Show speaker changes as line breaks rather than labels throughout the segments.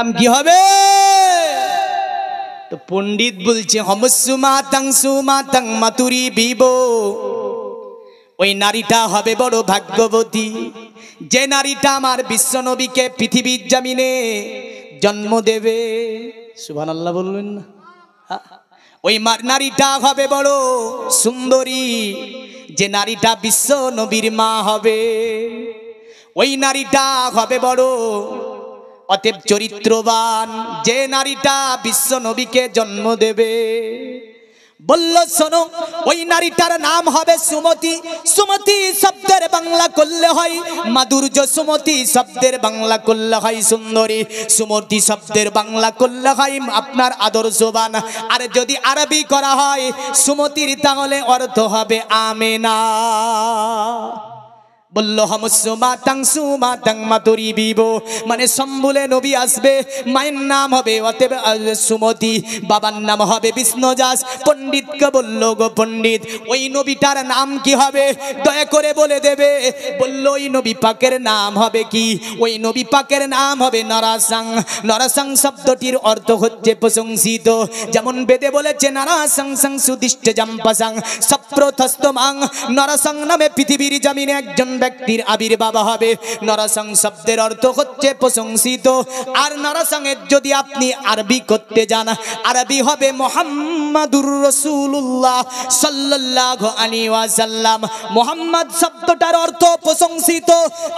নাম কি হবে? তো পণ্ডিত বলছে হমসুমাতাং মাতুরি বিবো, ওই নারীটা হবে বড় ভাগ্যবতী যে নারীটা আমার বিশ্বনবীকে পৃথিবীর জমিনে জন্ম দেবে। সুবহানাল্লাহ বলবেন না? ওই নারীটা হবে বড় সুন্দরী যে নারীটা বিশ্ব নবীর মা হবে। ওই নারীটা হবে বড় অতএব চরিত্রবান যে নারীটা বিশ্ব নবীকে জন্ম দেবে। বলল শোনো, ওই নারীটার নাম হবে সুমতি। সুমতি শব্দের বাংলা করলে হয় মাধুর্য, সুমতি শব্দের বাংলা করলে হয় সুন্দরী, সুমতি শব্দের বাংলা করলে হয় আপনার আদর্শবান। আর যদি আরবি করা হয় সুমতির তাহলে অর্থ হবে আমেনা। বলল হমসুমাতাং মাতুরি বিবো, মানে সম্বুলে নবী আসবে, মায়ের নাম হবে অতএব সুমতি, বাবার নাম হবে বিষ্ণুদাস। পণ্ডিতকে বলল গো পণ্ডিত, ওই নবীটার নাম কি হবে দয়া করে বলে দেবে। বলল ওই নবী পাকের নাম হবে কি? ওই নবী পাকের নাম হবে নরাসাং। নরাসাং শব্দটির অর্থ হচ্ছে প্রশংসিত, যেমন বেদে বলেছে নরাসাং সাং সুদিষ্ট জাম্পাসাং সপ্রথস্তমাং। নরাসাং নামে পৃথিবীর জমিনে একজন ব্যক্তির আবির্ভাব হবে। নরসং শব্দের অর্থ হচ্ছে প্রশংসিত। আর নরসংয়ের যদি আপনি আরবি করতে যান, আরবি হবে মুহাম্মাদুর রাসূলুল্লাহ সাল্লাল্লাহু আলাইহি ওয়াসাল্লাম। মুহাম্মদ শব্দটার অর্থ প্রশংসিত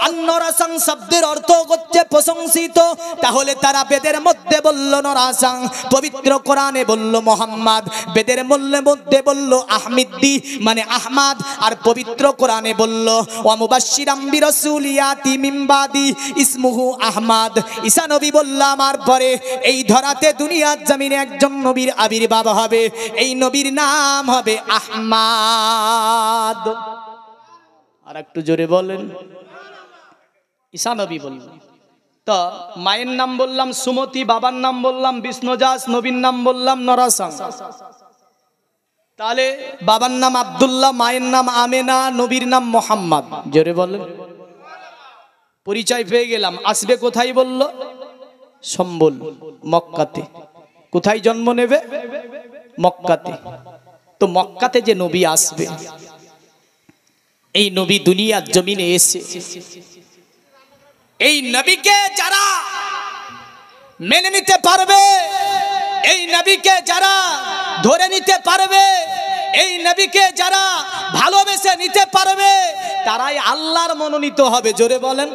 আর নরসং শব্দের অর্থ হচ্ছে প্রশংসিত। তাহলে তারা বেদের মধ্যে বলল নরসং, পবিত্র কোরআনে বলল মুহাম্মদ, বেদের মধ্যে বলল আহমিদ্দি মানে আহমদ, আর পবিত্র কোরআনে বলল মুবাশশিরাম বিরাসূলিয়াতি মিন বাদি ইসমুহু আহমদ। ঈসা নবী বলল আমার পরে এই ধরাতে দুনিয়ার জমিনে একজন নবীর আবির্ভাব হবে, এই নবীর নাম হবে আহমদ। আর একটু জোরে বলেন। ঈসা নবী বললেন। তো মায়ের নাম বললাম সুমতি, বাবার নাম বললাম বিষ্ণুদাস, নবীর নাম বললাম নরসং। তাহলে বাবার নাম আব্দুল্লাহ, মায়ের নাম আমেনা, নবীর নাম মোহাম্মদ। জোরে বলেন। পরিচয় পেয়ে গেলাম। আসবে কোথায় বলল? সম্বল, মক্কাতে। কোথায় জন্ম নেবে? মক্কাতে। তো মক্কাতে যে নবী আসবে, এই নবী দুনিয়ার জমিনে এসে এই নবীকে যারা মেনে নিতে পারবে, এই নবীকে যারা ধরে নিতে পারবে, এই নবীকে যারা ভালোবেসে নিতে পারবে, তারাই আল্লাহর মনোনীত হবে। জোরে বলেন।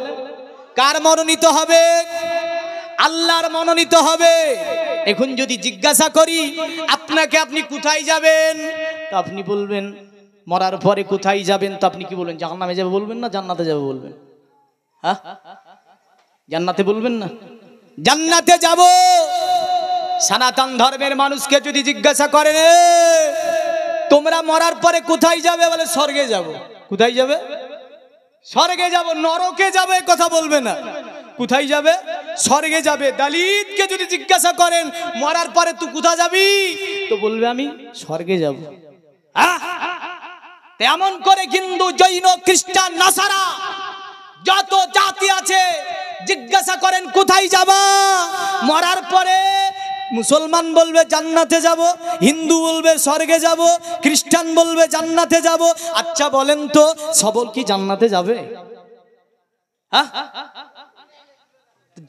কার মনোনীত হবে? আল্লাহর মনোনীত হবে। এখন যদি জিজ্ঞাসা করি আপনাকে, আপনি কোথায় যাবেন? তো আপনি বলবেন মরার পরে কোথায় যাবেন? তো আপনি কি বলবেন? জাহান্নামে যাবে বলবেন না জান্নাতে যাবে বলবেন? হ্যাঁ, জান্নাতে বলবেন না? জান্নাতে যাব। সনাতন ধর্মের মানুষকে যদি জিজ্ঞাসা করেন তোমরা মরার পরে কোথায় যাবে, বলে স্বর্গে যাব। কোথায় যাবে? স্বর্গে যাব। নরকে যাবে কথা বলবে না। কোথায় যাবে? স্বর্গে যাবে। দলিতকে যদি জিজ্ঞাসা করেন মরার পরে তুই কোথায় যাবি, তো বলবে আমি স্বর্গে যাব। তেমন করে হিন্দু, জৈন, খ্রিস্টান, নাসারা যত জাতি আছে জিজ্ঞাসা করেন কোথায় যাবা, মরার পরে মুসলমান বলবে জান্নাতে যাব, হিন্দু বলবে স্বর্গে যাব, খ্রিস্টান বলবে জান্নাতে যাব। আচ্ছা বলেন তো সবল কি জান্নাতে যাবে?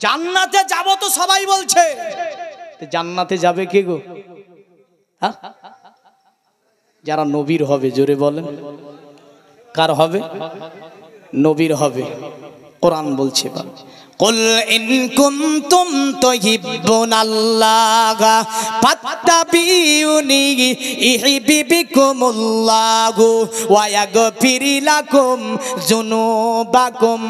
জান্নাতে যাব তো সবাই বলছে, জান্নাতে যাবে কে গো? যারা নবীর হবে। জোরে বলেন। কার হবে? নবীর হবে। কোরআন বলছে কুল ইন কুনতুম তুহিব্বুনাল্লাহা ফাত্তাবিউনি ইউহিব্বুকুমুল্লাহু ওয়া ইয়াগফির লাকুম যুনুবাকুম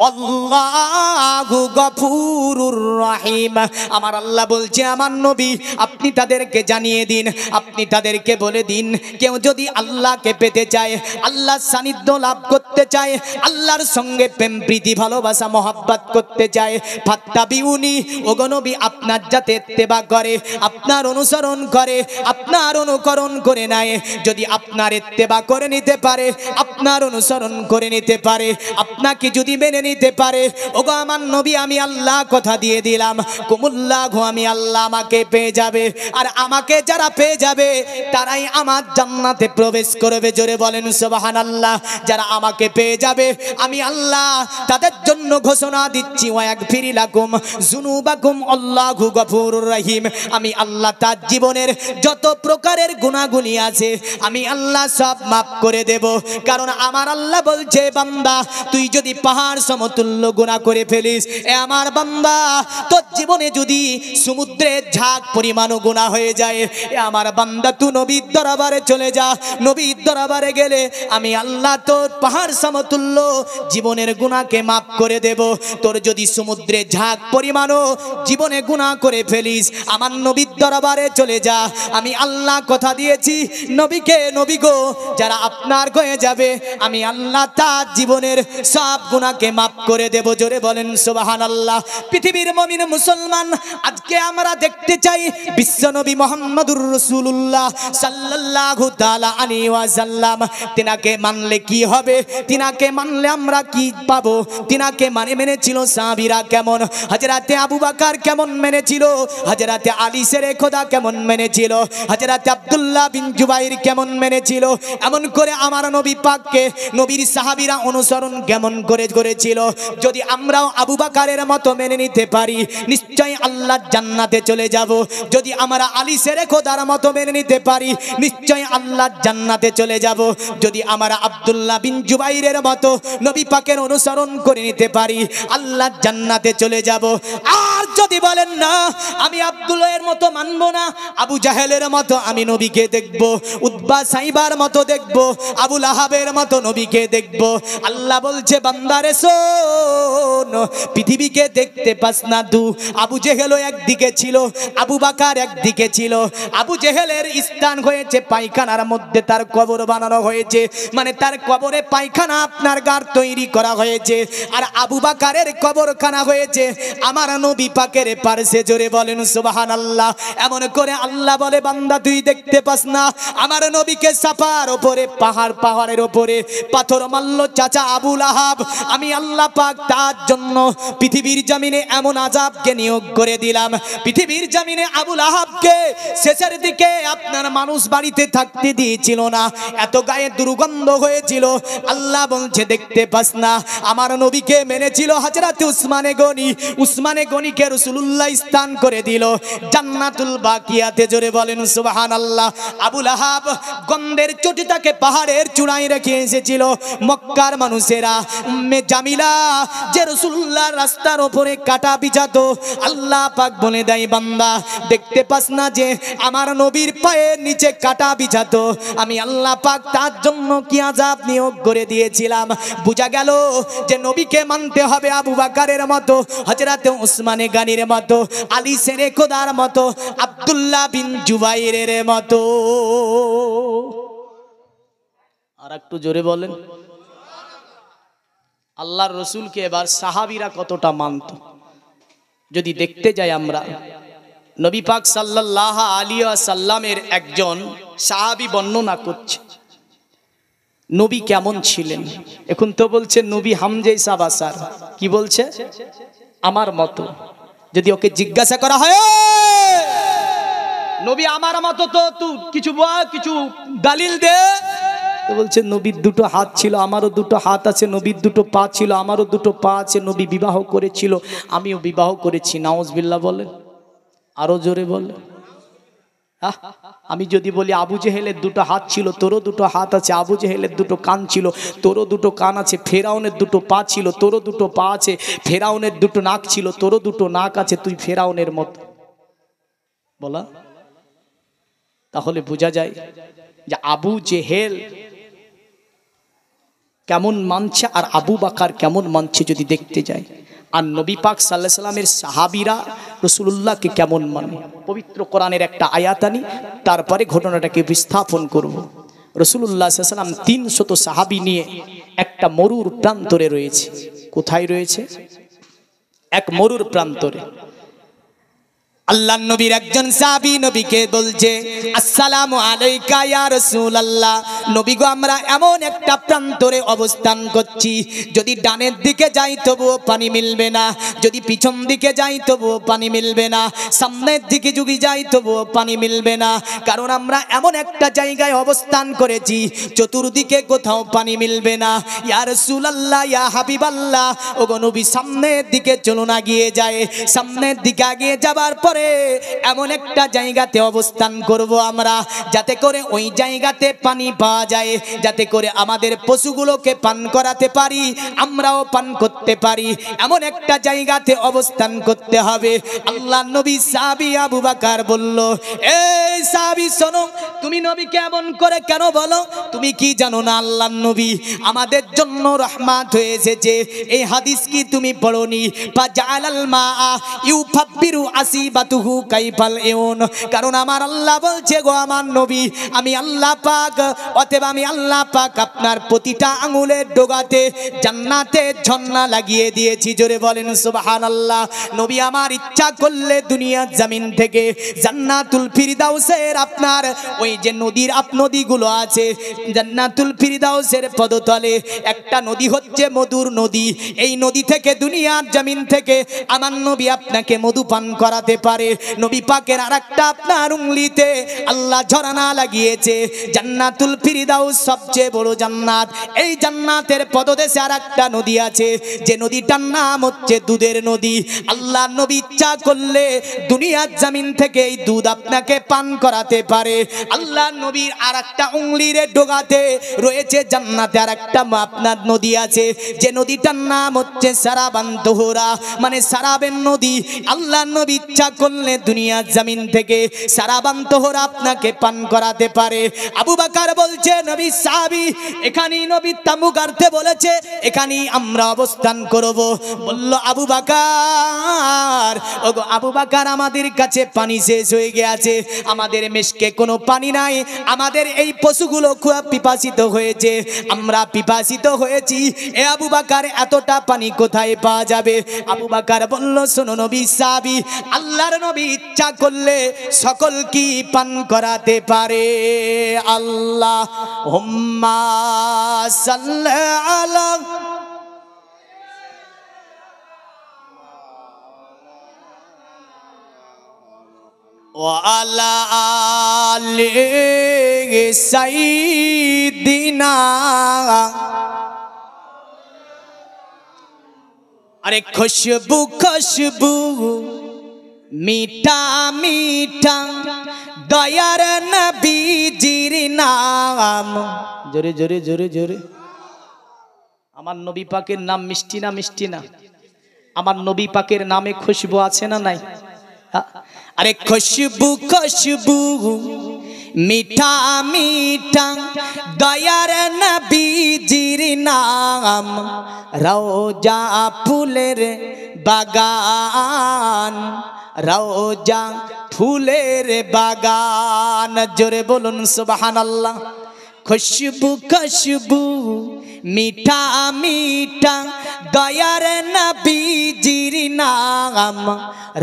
আল্লাহু গফুরুর রহিম। আমার আল্লাহ বলছে আমার নবী আপনি তাদেরকে জানিয়ে দিন, আপনি তাদেরকে বলে দিন, কেউ যদি আল্লাহকে পেতে চায়, আল্লাহর সান্নিধ্য লাভ করতে চায়, আল্লাহর সঙ্গে প্রেম প্রীতি ভালোবাসা মহব্বত করতে করতে চায় ফাত্তাবিউনি, ওগো নবী আপনার যাতে ইত্তেবা করে, আপনার অনুসরণ করে, আপনার অনুকরণ করে নেয়, যদি আপনার ইত্তেবা করে নিতে পারে, আপনার অনুসরণ করে নিতে পারে, আপনাকে যদি মেনে নিতে পারে, ওগো আমার নবী আমি আল্লাহ কথা দিয়ে দিলাম, কুমুল্লাহু আমি আল্লাহ আমাকে পেয়ে যাবে, আর আমাকে যারা পেয়ে যাবে তারাই আমার জান্নাতে প্রবেশ করবে। জোরে বলেন সুবহানাল্লাহ। যারা আমাকে পেয়ে যাবে আমি আল্লাহ তাদের জন্য ঘোষণা দিচ্ছি, ওয়াগফির লাকুম যুনুবাকুম আল্লাহু গফুরুর রহিম। আমি আল্লাহ তার জীবনের যত প্রকারের গুনাহগুলি আছে আমি আল্লাহ সব মাফ করে দেব। কারণ আমার আল্লাহ বলছে, বান্দা তুই যদি পাহাড় সমতুল্য গুনাহ করে ফেলিস, এ আমার বান্দা তোর জীবনে যদি সমুদ্রের ঝাঁক পরিমাণও গুনাহ হয়ে যায়, এ আমার বান্দা তুই নবীর দরবারে চলে যা। নবীর দরবারে গেলে আমি আল্লাহ তোর পাহাড় সমতুল্য জীবনের গুনাহকে মাফ করে দেব। তোর যদি সমুদ্রের ঝাঁক পরিমাণও জীবনে গুনাহ করে ফেলিস, আমার নবীর দরবারে চলে যা। আমি আল্লাহ কথা দিয়েছি, নবীকে, নবী গো যারা আপনার হয়ে যাবে আমি আল্লাহ তার জীবনের সব গুনাহকে মাফ করে দেব। জোরে বলেন সুবহানাল্লাহ। পৃথিবীর মুমিন মুসলমান, আজকে আমরা দেখতে চাই বিশ্বনবী মুহাম্মদুর রাসূলুল্লাহ সাল্লাল্লাহু তাআলা আলাইহি ওয়াসাল্লাম, তিনাকে মানলে কি হবে, তিনাকে মানলে আমরা কি পাবো। তিনাকে মেনেছিল সাহাবীরা কেমন, হযরতে আবু বকর কেমন মেনেছিল, হযরতে আলী শেরে খোদা কেমন মেনেছিল, হযরতে আব্দুল্লাহ বিন জুবাইর কেমন মেনেছিল, এমন করে আমার নবী পাককে নবীর সাহাবীরা অনুসরণ কেমন করে করেছিল। যদি আমরাও আবু বকরের মতো মেনে নিতে পারি, নিশ্চয়ই আল্লাহর জান্নাতে চলে যাব। যদি আমরা আলী শেরে খোদার মতো মেনে নিতে পারি, নিশ্চয়ই আল্লাহর জান্নাতে চলে যাব। যদি আমরা আব্দুল্লাহ বিন জুবাইরের মতো নবী পাকের অনুসরণ করে নিতে পারি, আল্লাহর জান্নাতে চলে যাব। আর যদি বলেন না আমি আব্দুল্লাহের মতো মানব না, আবু জাহেলের মতো আমি নবীকে দেখব, উতবা সাইবার মতো দেখব, আবু লাহাবের মতো নবীকে দেখব, আল্লাহ বলছে বান্দারে শোন, পৃথিবীকে দেখতে পাস না তু। আবু জেহেলও একদিকে ছিল, আবু বকর একদিকে ছিল। আবু জেহেলের স্থান হয়েছে পায়খানার মধ্যে, তার কবর বানানো হয়েছে, মানে তার কবরে পায়খানা আপনার গার তৈরি করা হয়েছে। আর আবু বকরের কবরখানা হয়েছে আমার নবী পাকের পাশে। জোরে বলেন সুবহানাল্লাহ। এমন করে আল্লাহ বলে, বান্দা তুই দেখতে পাস না আমার নবীকে সাফার উপরে, পাহাড়ের উপরে পাথর মারল চাচা আবু লাহাব, আমি আল্লাহ পাক তার জন্য পৃথিবীর জমিনে এমন আযাবকে নিয়োগ করে দিলাম। পৃথিবীর জমিনে আবু লাহাবকে শেষের দিকে আপনার মানুষ বাড়িতে থাকতে দিয়েছিল না, এত গায়ে দুর্গন্ধ হয়েছিল। আল্লাহ বলছে দেখতে পাস না আমার নবীকে মেনেছিল হযরত উসমানে গনিকে রাসূলুল্লাহ স্থান করে দিল জান্নাতুল বাকিয়াতে। জোরে বলেন সুবহানাল্লাহ। আবু লাহাব গন্ধের চটিটাকে পাহাড়ের চূড়ায় রেখে এসেছিল মক্কার মানুষেরা। উম্মে জামিলা যে রাসূলুল্লাহর রাস্তার উপরে কাটা বিছাতো, আল্লাহ পাক বলে দেয় বান্দা দেখতে পাস না যে আমার নবীর পায়ের নিচে কাটা বিছাতো, আমি আল্লাহ পাক তার জন্য কি আযাব নিয়োগ করে দিয়েছিলাম। বুঝা গেল যে নবীকে মানতে হবে আবু বকরের মতো, হযরত উসমানে গনির মতো, আলী শেরে খোদার মতো, আব্দুল্লাহ বিন জুবাইরের মতো। আর একটু জোরে বলেন। আল্লাহর রসুলকে এবার সাহাবীরা কতটা মানত যদি দেখতে যাই আমরা। নবী পাক সাল্লাল্লাহু আলাইহি ওয়াসাল্লামের একজন সাহাবী বর্ণনা করছে নবী কেমন ছিলেন। এখন তো বলছে নবী হামজে সাবাসার, কি বলছে আমার মতো। যদি ওকে জিজ্ঞাসা করা হয় নবী আমার মতো, তো তুই কিছু বল, কিছু দলিল দে, তো বলছে নবীর দুটো হাত ছিল, আমারও দুটো হাত আছে। নবীর দুটো পা ছিল, আমারও দুটো পা আছে। নবী বিবাহ করেছিল, আমিও বিবাহ করেছি। নাউজুবিল্লাহ বলেন, আরো জোরে বলেন। আমি যদি বলি আবু জেহেলের দুটো হাত ছিল, তোরও দুটো হাত আছে। আবু জেহেলের দুটো কান ছিল, তোরও দুটো কান আছে। ফেরাউনের দুটো পা ছিল, তোরও দুটো পা আছে। ফেরাউনের দুটো নাক ছিল, তোরও দুটো নাক আছে। তুই ফেরাউনের মতো বলা, তাহলে বোঝা যায় যে আবু জেহেল কেমন মানছে আর আবু বকর কেমন মানছে যদি দেখতে যায়। আর নবী পাক সাল্লাল্লাহু আলাইহি সাল্লামের সাহাবীরা রাসূলুল্লাহকে কেমন মানে। পবিত্র কোরআনের একটা আয়াত আনি, তারপরে ঘটনাটাকে বিস্থাপন করব। রাসূলুল্লাহ সাল্লাল্লাহু আলাইহি সাল্লাম 300 সাহাবী নিয়ে একটা মরুর প্রান্তরে রয়েছে। কোথায় রয়েছে? এক মরুর প্রান্তরে আল্লাহর নবীর একজন সাহাবী নবীকে বলছে, আসসালামু আলাইকা ইয়া রাসূলুল্লাহ, নবী গো আমরা এমন একটা প্রান্তরে অবস্থান করছি, যদি ডানের দিকে যাই তবুও পানি মিলবে না, যদি পিছন দিকে যাই তবুও পানি মিলবে না, সামনের দিকে যদি যাই তবুও পানি মিলবে না, কারণ আমরা এমন একটা জায়গায় অবস্থান করেছি চতুর্দিকে কোথাও পানি মিলবে না। ইয়া রাসূলুল্লাহ, ইয়া হাবিবাল্লাহ, ওগো নবী সামনের দিকে চলুন, এগিয়ে যায়। সামনের দিকে এগিয়ে যাবার পর এমন একটা জায়গাতে অবস্থান করব আমরা, যাতে করে ওই জায়গাতে পানি পাওয়া যায়, যাতে করে আমাদের পশুগুলোকে পান করাতে পারি, আমরাও পান করতে পারি, এমন একটা জায়গাতে অবস্থান করতে হবে। আল্লাহর নবী সাহাবী আবু বকর বলল, এই সাহাবী শোনো, তুমি নবীকে এমন করে কেন বলো? তুমি কি জানো না আল্লাহর নবী আমাদের জন্য রহমত হয়ে এসেছে? এই হাদিস কি তুমি পড়োনি? ফাজালাল মা ইউফাব্বিরু আসিবাতুহু কাইফাল ইউন, কারণ আমার আল্লাহ বলছে গো আমার নবী, আমি আল্লাহ পাক, অতএব আমি আল্লাহ পাক আপনার প্রতিটা আঙুলের ডগাতে জান্নাতের ঝর্ণা লাগিয়ে দিয়েছি। জোরে বলেন সুবহানাল্লাহ। নবী আমার ইচ্ছা করলে দুনিয়ার জমিন থেকে জান্নাতুল ফিরদাউসের আপনার ওই যে নদীগুলো আছে, জান্নাতুল ফিরদাউসের পদতলে একটা নদী হচ্ছে মধুর নদী, এই নদী থেকে দুনিয়ার জমিন থেকে আমার নবী আপনাকে মধু পান করাতে পারে। নবী পাকের আরেকটা আপনার উংলিতে আল্লাহ ঝর্ণা লাগিয়েছে, জান্নাতুল ফিরদাউস সবচেয়ে বড় জান্নাত। এই জান্নাতের পদদেশে আরেকটা নদী আছে, যে নদীটার নাম হচ্ছে দুধের নদী। আল্লাহ নবী ইচ্ছা করলে দুনিয়ার জমিন থেকে এই দুধ আপনাকে পান করাতে পারে। আল্লাহ নবীর আরেকটা উংলির ডোগাতে রয়েছে জান্নাতে আরেকটা আপনার নদী আছে, যে নদীটার নাম হচ্ছে সারাবান তোহরা, মানে সারাবের নদী। আল্লাহ নবী ইচ্ছা করলে দুনিয়ার জমিন থেকে সারাবান তোহরা আপনাকে পান করাতে পারে। আবু বকর বলছে, নবী সাহাবী এখানেই নবী তাঁবু গাড়তে বলেছে, এখানেই আমরা অবস্থান করব। বলল আবু বকর, ওগো আবু বকর আমাদের কাছে পানি শেষ হয়ে গেছে, আমাদের মেশকে কোনো পানি নাই, আমাদের এই পশুগুলো খুব পিপাসিত হয়েছে, আমরা পিপাসিত হয়েছি, এ আবু বকর এতটা পানি কোথায় পাওয়া যাবে? আবু বকর বলল, শোনো নবী সাহাবী, আল্লাহর নবী ইচ্ছা করলে সকল কি পান করাতে পারে। আল্লাহুম্মা সাল্লি আলা ওয়া আলা আলি সাইয়্যিদিনা। अरे खुशबू खुशबू मीठा मीठा दयार नबीजिर नाम। जोरे जोरे जोरे जोरे আমার নবী পাকের নাম মিষ্টি না? মিষ্টি না? আমার নবী পাকের নামে খুশবু আছে না নাই? अरे खुशबू खुशबू मीठा मीठा दयार नबीजिर नाम, রওজা ফুলের বাগান, রওজা ফুলের বাগান। জোরে বলুন সুবহানাল্লাহ। খুশবু খুশবু मीठा मीठा दयार नबीजिर नाम,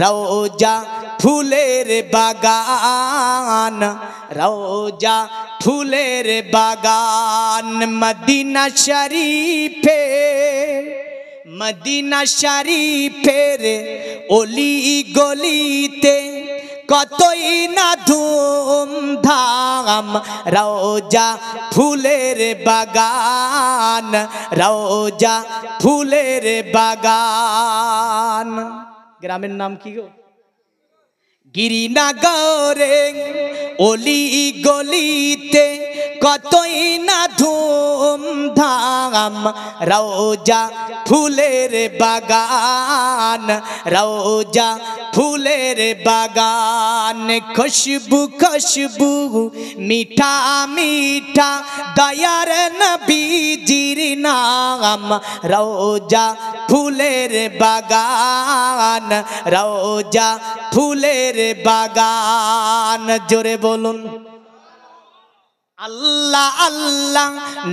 রওজা ফুলের বাগান, রওজা ফুলের বাগান। মদিনা শরীফে, মদিনা শরীফের অলি গলিতে কতই না ধুমধাম, রওজা ফুলের বাগান, রওজা ফুলের বাগান। গ্রামের নাম কি গো? গিরিনগরে অলি গলিতে কতই না ধুমধাম, রওজা ফুলের বাগান, রওজা ফুলের বাগান। খুশবু খুশবু মিঠা মিঠা দয়ার নবীজির নাম, রওজা ফুলের বাগান, রওজা ফুলের বাগান। জোরে বলুন আল্লাহ আল্লাহ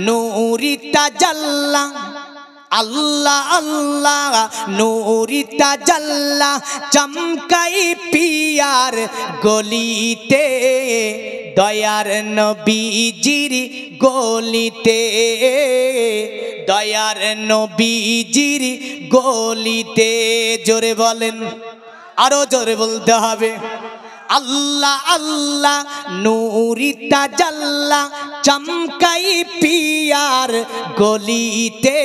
নূরি তাজাল্লা, আল্লাহ আল্লাহ নূরি তাজাল্লা চমকাই পিয়ার গলিতে দয়ার নবীজির গলিতে দয়ার নবীজির গলিতে জোরে বলেন আরো জোরে বলতে হবে আল্লাহ আল্লাহ নূরি তাজাল্লা চমকাই পিয়ার গলিতে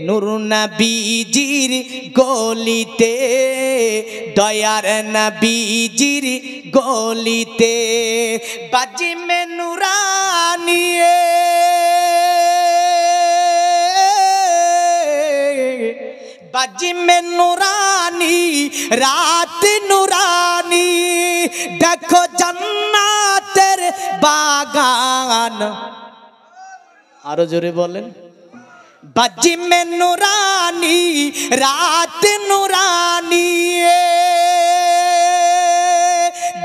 নূর নবীজির গলিতে দয়ার নবীজির গলিতে বাজি মে নুরানিয়ে बाजी में नूरानी रात नूरानी देखो जन्नतेर बागान आरो जोरे बोलें बाजी में नूरानी रात नूरानी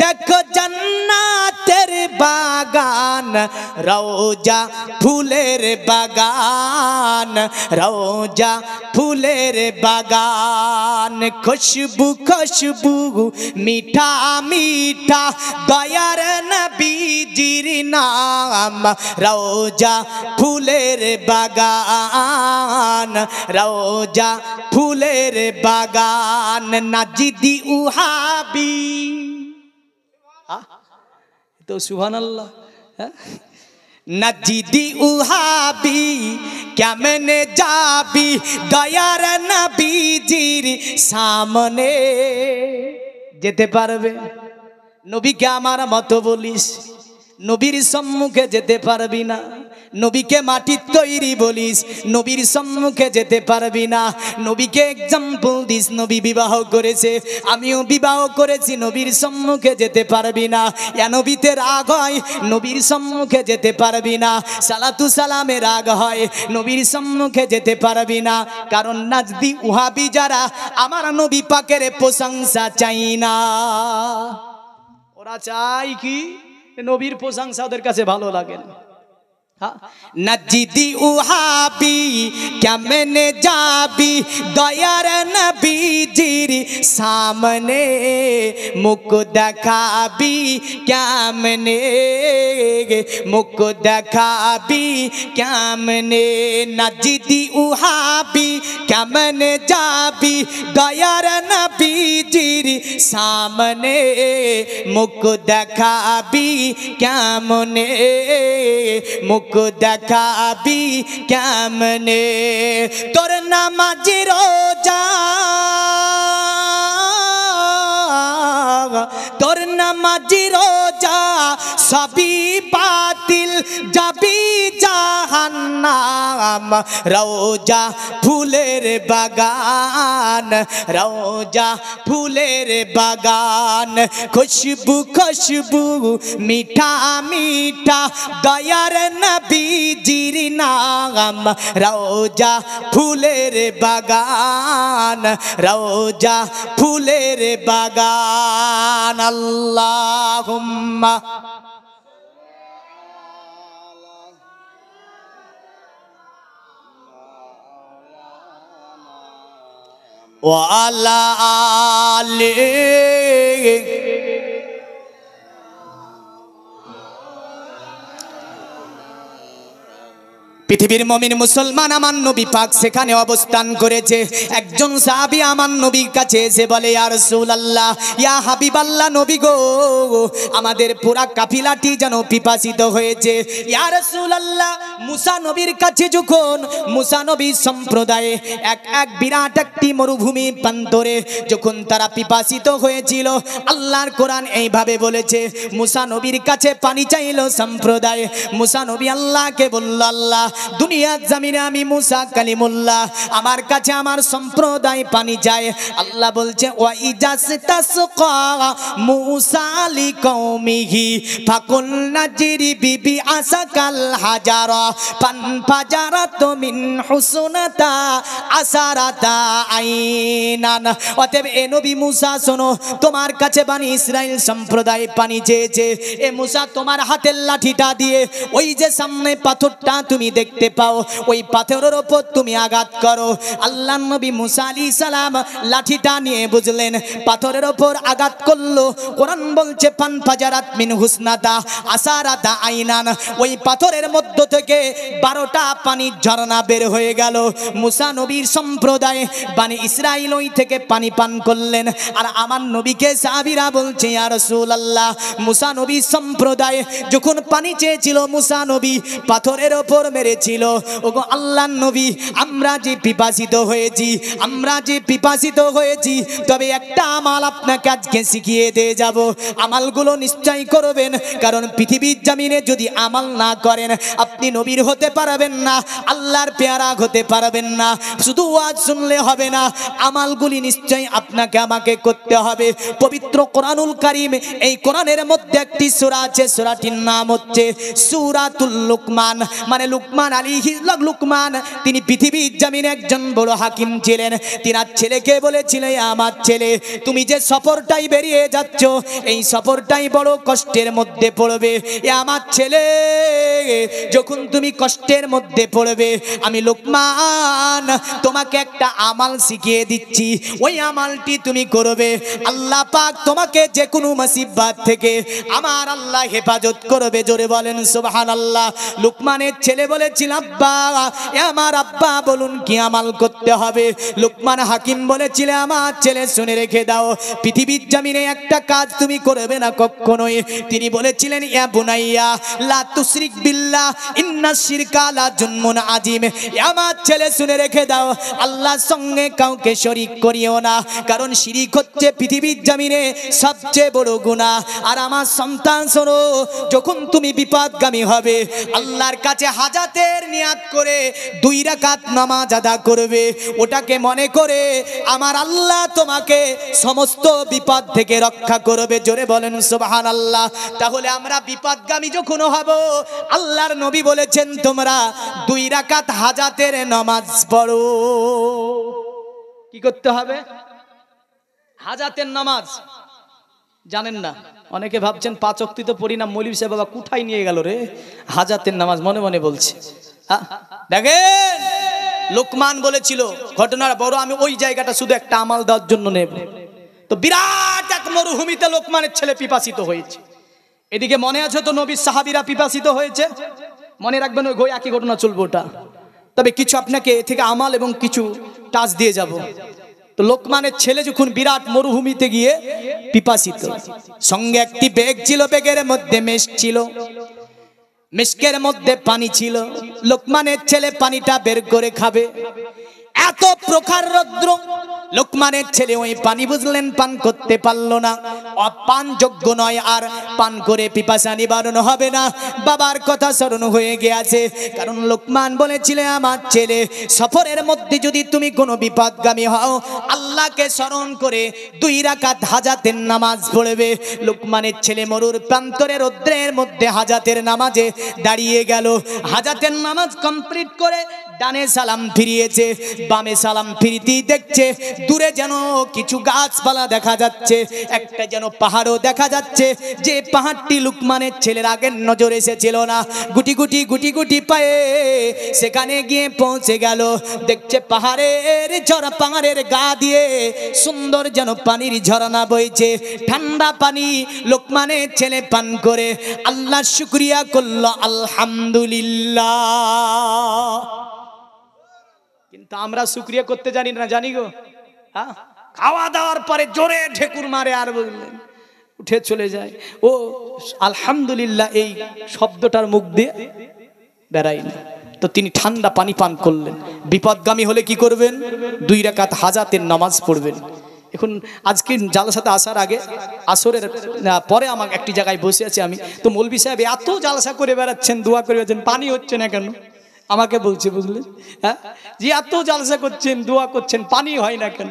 देखो जन्नतेर बागान रौजा फूलेर बागान रौजा फूलेर बागान खुशबू खुशबू मीठा मीठा दयार नबीजिर नाम रौजा फूलेर बागान रौजा फूलेर बागान नाजिदी उहाबी तो सुभान अल्लाह नजीदी उहाबी क्या मैंने जाबी दयार नबीजिर सामने যেতে পারবে নবীকে আমার মতো বলিস নবীর সম্মুখে যেতে পারবি না নবীকে মাটির তৈরি বলিস নবীর সম্মুখে যেতে পারবি না নবীকে एग्जांपल দিস নবী বিবাহ করেছে আমিও বিবাহ করেছি নবীর সম্মুখে যেতে পারবি না ইয়া নবীতে রাগ হয় নবীর সম্মুখে যেতে পারবি না সালাতু সালামে রাগ হয় নবীর সম্মুখে যেতে পারবি না কারণ নাজদি উহাবি যারা আমার নবী পাকের প্রশংসা চাই না ওরা চায় কি নবীর প্রশংসা ওদের কাছে ভালো লাগে না नजीदी उहाबी क्या मैंने जाबी दयार नबीजिर सामने मुख देखाबी क्या मैंने मुख देखाबी क्या मैंने नजीदी उहाबी क्या मैंने जाबी दयार नबीजिर सामने मुख देखाबी क्या मैंने मुख देखाबी केमने तोर नामाजी रोजा तोर नामाजी रोजा सभी बातिल जाबी जहन्नाम रौजा फूलेर बागान रौजा फूलेर बागान खुशबू खुशबू मीठा मीठा दयार नबीजिर नाम रौजा फूलेर बागान रौजा फूलेर बागान अल्लाहुम्मा व अला आले পৃথিবীর মুমিন মুসলমান আমার নবী পাক সেখানে অবস্থান করেছে একজন সাহাবী আমার নবীর কাছে এসে বলে ইয়া রাসূলুল্লাহ ইয়া হাবিবাল্লাহ নবী গো আমাদের পুরা কাফিলাটি যেন পিপাসিত হয়েছে ইয়া রাসূলুল্লাহ মুসা নবীর কাছে যখন মুসা নবীর সম্প্রদায়ে এক বিরাট একটি মরুভূমি প্রান্তরে যখন তারা পিপাসিত হয়েছিল আল্লাহর কোরআন এইভাবে বলেছে মুসা নবীর কাছে পানি চাইলো সম্প্রদায় মুসা নবী আল্লাহকে বলল আল্লাহ দুনিয়ার জমিনে আমি মুসা কালিমুল্লাহ আমার কাছে আমার সম্প্রদায় পানি চায় আল্লাহ বলছে ওয়া ইজাসতাসকা মুসা লিকৌমিহি ফাকুল নাজরি বিবি আসাকাল হাজারা ফানফাজারাত মিন হুসনাতা আসারাতা আইনান অতএব এ নবী মুসা শোনো তোমার কাছে বনি ইসরাইল সম্প্রদায় পানি চেয়েছে এ মুসা তোমার হাতের লাঠিটা দিয়ে ওই যে সামনে পাথরটা তুমি দেখতে দেখতে পাও, ওই পাথরের ওপর তুমি আঘাত করো। আল্লাহর নবী মুসা আলাইহিস সালাম লাঠিটা নিয়ে বুঝলেন পাথরের ওপর আঘাত করলো। কোরআন বলছে ফানফাজারাত মিন হুসনাতা আসারাতা আইনান, ওই পাথরের মধ্য থেকে 12টা পানির ঝর্ণা বের হয়ে গেল। মুসা নবীর সম্প্রদায় বানি ইসরাইল ওই থেকে পানি পান করলেন। আর আমার নবীকে সাহাবীরা বলছে ইয়া রাসূলুল্লাহ, মুসা নবীর সম্প্রদায় যখন পানি চেয়েছিল মুসা নবী পাথরের ওপর মেরেছিল। ওগো আল্লাহর নবী, আমরা যে পিপাসিত হয়েছি, তবে একটা আমল আপনাকে আজকে শিখিয়ে দিয়ে যাব। আমলগুলো নিশ্চয় করবেন, কারণ পৃথিবীর জমিনে যদি আমল না করেন আপনি নবীর হতে পারবেন না, আল্লাহর পেয়ারা হতে পারবেন না। শুধু ওয়াজ শুনলে হবে না, আমলগুলি নিশ্চয় আপনাকে আমাকে করতে হবে। পবিত্র কোরআনুল কারীম, এই কোরআনের মধ্যে একটি সূরা আছে, সূরাটির নাম হচ্ছে সূরাতুল লুকমান। মানে লুকমান তিনি পৃথিবীর জমিনে একজন বড় হাকিম ছিলেন। তিনার ছেলেকে বলেছিলেন, আমার ছেলে তুমি যে সফরটাই বেরিয়ে যাচ্ছ এই সফরটাই বড় কষ্টের মধ্যে পড়বে। আমার ছেলে যখন তুমি কষ্টের মধ্যে পড়বে, আমি লুকমান তোমাকে একটা আমল শিখিয়ে দিচ্ছি, ওই আমলটি তুমি করবে। আল্লাহ পাক তোমাকে যে কোনো মুসিবত থেকে আমার আল্লাহ হেফাজত করবে। জোরে বলেন সুবহানাল্লাহ। লুকমানের ছেলে বলেছিল, আব্বা আমার আব্বা বলুন কি আমল করতে হবে। লুকমান হাকিম বলেছিল, আমার ছেলে শুনে রেখে দাও, পৃথিবীর জমিনে একটা কাজ তুমি করবে না কখনোই। তিনি বলেছিলেন, ইয়া বুনাইয়া লা তুশরিক বিল্লাহ ইন্নাশ শিরকা লা জুলমুন আযীম। আমার ছেলে শুনে রেখে দাও, আল্লাহর সঙ্গে কাউকে শরীক করিও না, কারণ শিরিক হচ্ছে পৃথিবীর জমিনে সবচেয়ে বড় গুনাহ। আর আমার সন্তান শোনো, যখন তুমি বিপদগামী হবে আল্লাহর কাছে হাজাতের নিয়াত করে 2 রাকাত নামাজ আদা করবে, ওটাকে মনে করে আমার আল্লাহ তোমাকে সমস্ত বিপদ থেকে রক্ষা করবে। জোরে বলেন সুবহানাল্লাহ। তাহলে আমরা বিপদগামী যখন হব, আল্লাহর নবী বলেছেন তোমরা 2 রাকাত হাজাতের নামাজ পড়ো। কি করতে হবে? হাজাতের নামাজ জানেন না? অনেকে ভাবছেন 5 ওয়াক্ত তো পড়ি না, মৌলভী সাহেব বাবা কোথায় নিয়ে গেল রে হাজাতের নামাজ, মনে মনে বলছে। দেখেন লুকমান বলেছিল, ঘটনার বড়, আমি ওই জায়গাটা শুধু একটা আমল দেওয়ার জন্য নেব। তো বিরাট এক মরুভূমিতে লোকমানের ছেলে পিপাসিত হয়েছে। এদিকে মনে আছে তো নবীর সাহাবীরা পিপাসিত হয়েছে, মনে রাখবেন ওই একই ঘটনা চলবে ওটা। তবে কিছু আপনাকে এ থেকে আমল এবং কিছু টাচ দিয়ে যাব। তো লোকমানের ছেলে যখন বিরাট মরুভূমিতে গিয়ে পিপাসিত, সঙ্গে একটি ব্যাগ ছিল, ব্যাগের মধ্যে মেষ ছিল, মিশকের মধ্যে পানি ছিল। লোকমানের ছেলে পানিটা বের করে খাবে, এত প্রখর রৌদ্র, লোকমানের ছেলে ওই পানি বুঝলেন পান করতে পারলো না, অপানযোগ্য নয়, আর পান করে পিপাসা নিবারণ হবে না। বাবার কথা স্মরণ হয়ে গিয়েছে, কারণ লোকমান বলেছিলেন, আমার ছেলে সফরের মধ্যে যদি তুমি কোনো বিপদগামী হও আল্লাহকে স্মরণ করে 2 রাকাত হাজাতের নামাজ পড়বে। লোকমানের ছেলে মরুর প্রান্তরে রৌদ্রের মধ্যে হাজাতের নামাজে দাঁড়িয়ে গেল। হাজাতের নামাজ কমপ্লিট করে ডানে সালাম ফিরিয়েছে, বামে সালাম ফিরিতেই দেখছে দূরে যেন কিছু গাছপালা দেখা যাচ্ছে, একটা যেন পাহাড়ও দেখা যাচ্ছে, যে পাহাড়টি লুকমানের ছেলের আগের নজর এসেছিল না। গুটি গুটি গুটি গুটি পায়ে সেখানে গিয়ে পৌঁছে গেল। দেখছে পাহাড়ের গা দিয়ে সুন্দর যেন পানির ঝরনা বইছে, ঠান্ডা পানি। লুকমানের ছেলে পান করে আল্লাহর শুকরিয়া করল, আলহামদুলিল্লাহ। কিন্তু আমরা শুকরিয়া করতে জানি না, জানি গো? হ্যাঁ, খাওয়া দাওয়ার পরে জোরে ঢেকুর মারে আর বললেন উঠে চলে যায়। ও আলহামদুলিল্লাহ এই শব্দটার মুখ দিয়ে বেরাই না। তো তিনি ঠান্ডা পানি পান করলেন। বিপদগামী হলে কি করবেন? 2 রাকাত হাজাতের নামাজ পড়বেন। এখন আজকে জালসাতে আসার আগে, আসরের পরে আমার একটি জায়গায় বসে আছি আমি, তো মৌলভী সাহেব এত জালসা করে বেড়াচ্ছেন, দোয়া করে বেড়াচ্ছেন, পানি হচ্ছে না কেন? আমাকে বলছে, বুঝলেন, হ্যাঁ, যে এত জালসা করছেন, দোয়া করছেন, পানি হয় না কেন?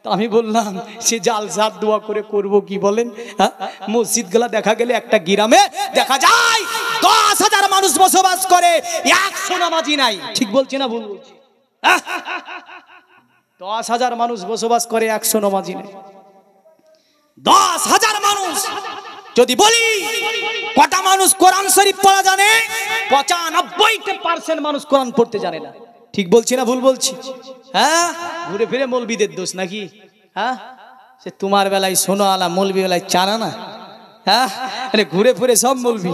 তো আমি বললাম, সে জালসার দোয়া করে করব কি বলেন? হ্যাঁ, মসজিদগুলা দেখা গেলে একটা গ্রামে দেখা যায় 10,000 মানুষ বসবাস করে, 100 নামাজি নাই। ঠিক বলছি না ভুল বলছি? 10,000 মানুষ বসবাস করে, 100 নামাজি নেই। 10,000 মানুষ যদি বলি কটা মানুষ কোরআন শরীফ পড়া জানে? 95% মানুষ কোরআন পড়তে জানে না। ঠিক বলছি না ভুল বলছি? হ্যাঁ, ঘুরে ফিরে মৌলবীদের দোষ নাকি? হ্যাঁ, সে তোমার বেলায় শোনো আলা, মৌলবী বেলায় চানা না। হ্যাঁ, ঘুরে ফিরে সব মৌলবী।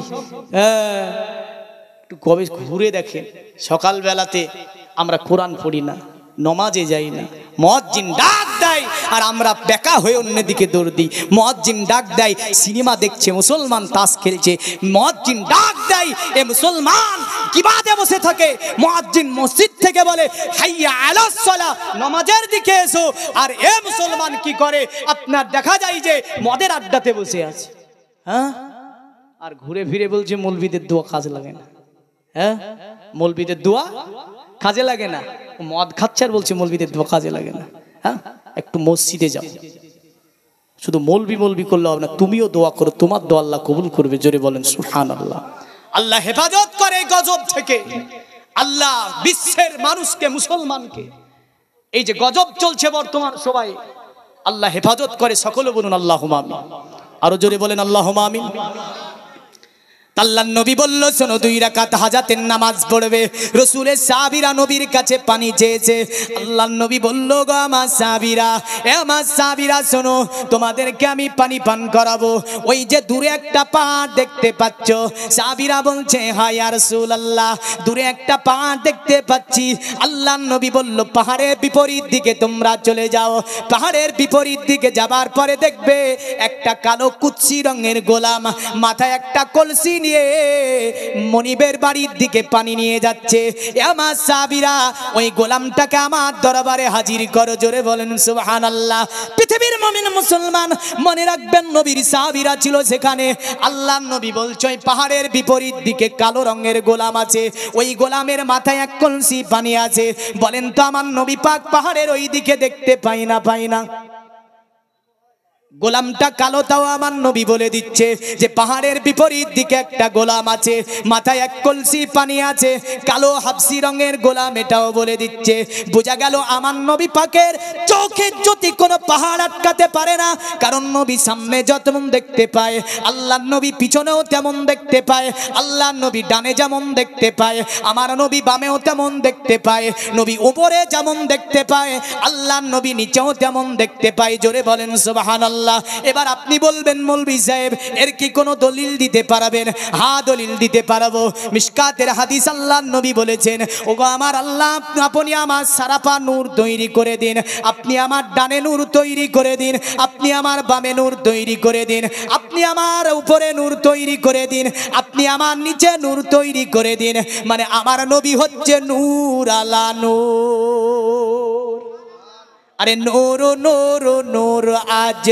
হ্যাঁ, একটু কবে ঘুরে দেখেন, সকাল বেলাতে আমরা কোরআন পড়ি না, নমাজে যাই না, মুয়াজ্জিন ডাক দেয় আর আমরা বেকা হয়ে অন্যদিকে দৌড় দিই। মুয়াজ্জিন ডাক দেয়, সিনেমা দেখছে মুসলমান, তাস খেলছে। মুয়াজ্জিন ডাক দেয়, এ মুসলমান কিবাদে বসে থাকে। মুয়াজ্জিন মসজিদ থেকে বলে হাইয়া আলাস সালাহ, নামাজের দিকে এসো। আর এ মুসলমান কি করে? আপনার দেখা যায় যে মদের আড্ডাতে বসে আছে। হ্যাঁ, আর ঘুরে ফিরে বলছে মৌলবীদের দোয়া কাজে লাগে না। হ্যাঁ, মৌলবীদের দোয়া কাজে লাগে না। মদ খাচ্ছে আর বলছে মৌলবীদের দোয়া কাজে লাগে না। হ্যাঁ, একটু মসজিদে যাও। শুধু মৌলবি মৌলবি করলে হবে না, তুমিও দোয়া করো, তোমার দোয়া আল্লাহ কবুল করবে। জোরে বলেন সুবহানাল্লাহ। আল্লাহ হেফাজত করে গজব থেকে। আল্লাহ বিশ্বের মানুষকে, মুসলমানকে, এই যে গজব চলছে বর্তমান সবাই, আল্লাহ হেফাজত করে। সকলে বলুন আল্লাহুম্মা আমিন। আরো জোরে বলেন আল্লাহুম্মা আমিন। আল্লাহর নবী বলল, শোনো, 2 রাকাত হাজাতের নামাজ পড়বে। রাসূলের সাহাবীরা নবীর কাছে পানি চেয়েছে। আল্লাহর নবী বলল, গো আমার সাহাবীরা, এ আমার সাহাবীরা শোনো, তোমাদেরকে আমি পানি পান করাবো। ওই যে দূরে একটা পাহাড় দেখতে পাচ্ছ? সাহাবীরা বলছে, হ্যাঁ ইয়া রাসূলুল্লাহ, দূরে একটা পাহাড় দেখতে পাচ্ছি। আল্লাহর নবী বলল, পাহাড়ের বিপরীত দিকে তোমরা চলে যাও। পাহাড়ের বিপরীত দিকে যাবার পরে দেখবে একটা কালো কুৎসি রঙের গোলাম, মাথায় একটা কলসি নিয়ে মনিবের বাড়ির দিকে পানি নিয়ে যাচ্ছে। আমার সাহাবীরা, ওই গোলামটাকে আমার দরবারে হাজির করো। জোরে বলেন সুবহানাল্লাহ। পৃথিবীর মুমিন মুসলমান মনে রাখবেন, নবীর সাহাবীরা ছিল সেখানে। আল্লাহর নবী বলছে, ওই পাহাড়ের বিপরীত দিকে কালো রঙের গোলাম আছে, ওই গোলামের মাথায় এক কলসি পানি আছে। বলেন তো আমার নবী পাক পাহাড়ের ওই দিকে দেখতে পাই না? পাই না। গোলামটা কালো, তাও আমার নবী বলে দিচ্ছে যে পাহাড়ের বিপরীত দিকে একটা গোলাম আছে, মাথায় এক কলসি পানি আছে, কালো হাবসি রঙের গোলাম, এটাও বলে দিচ্ছে। বোঝা গেল আমার নবী পাকের চোখের জ্যোতি কোনো পাহাড় আটকাতে পারে না। কারণ নবী সামনে যেমন দেখতে পায়, আল্লাহর নবী পিছনেও তেমন দেখতে পায়। আল্লাহর নবী ডানে যেমন দেখতে পায়, আমার নবী বামেও তেমন দেখতে পায়। নবী উপরে যেমন দেখতে পায়, আল্লাহর নবী নিচেও তেমন দেখতে পায়। জোরে বলেন সুবহানাল্লাহ। এবার আপনি বলবেন, মৌলভী সাহেব এর কি কোনো দলিল দিতে পারবেন? হ্যাঁ, দলিল দিতে পারবো। মিশকাতের হাদিস, আল্লাহর নবী বলেছেন, ওগো আমার আল্লাহ, আপনি আমার সারাপা নূর তৈরি করে দিন, আপনি আমার ডানে নূর তৈরি করে দিন, আপনি আমার বামে নূর তৈরি করে দিন, আপনি আমার উপরে নূর তৈরি করে দিন, আপনি আমার নিচে নূর তৈরি করে দিন। মানে আমার নবী হচ্ছে নূর আলা নূর। আরে নূর নূর নূর, আজ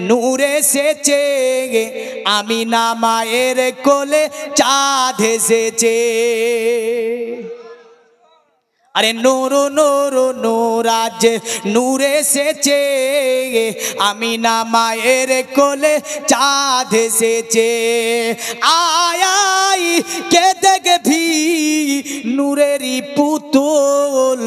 নূর এসেছে, আমিনা মায়ের কোলে চাঁদ এসেছে। আরে নূর নূর নূর, আজ নূর এসেছে, আমিনা মায়ের কোলে চাঁদ এসেছে। আয় আয় কে দেখবি নূরেরই পুতুল,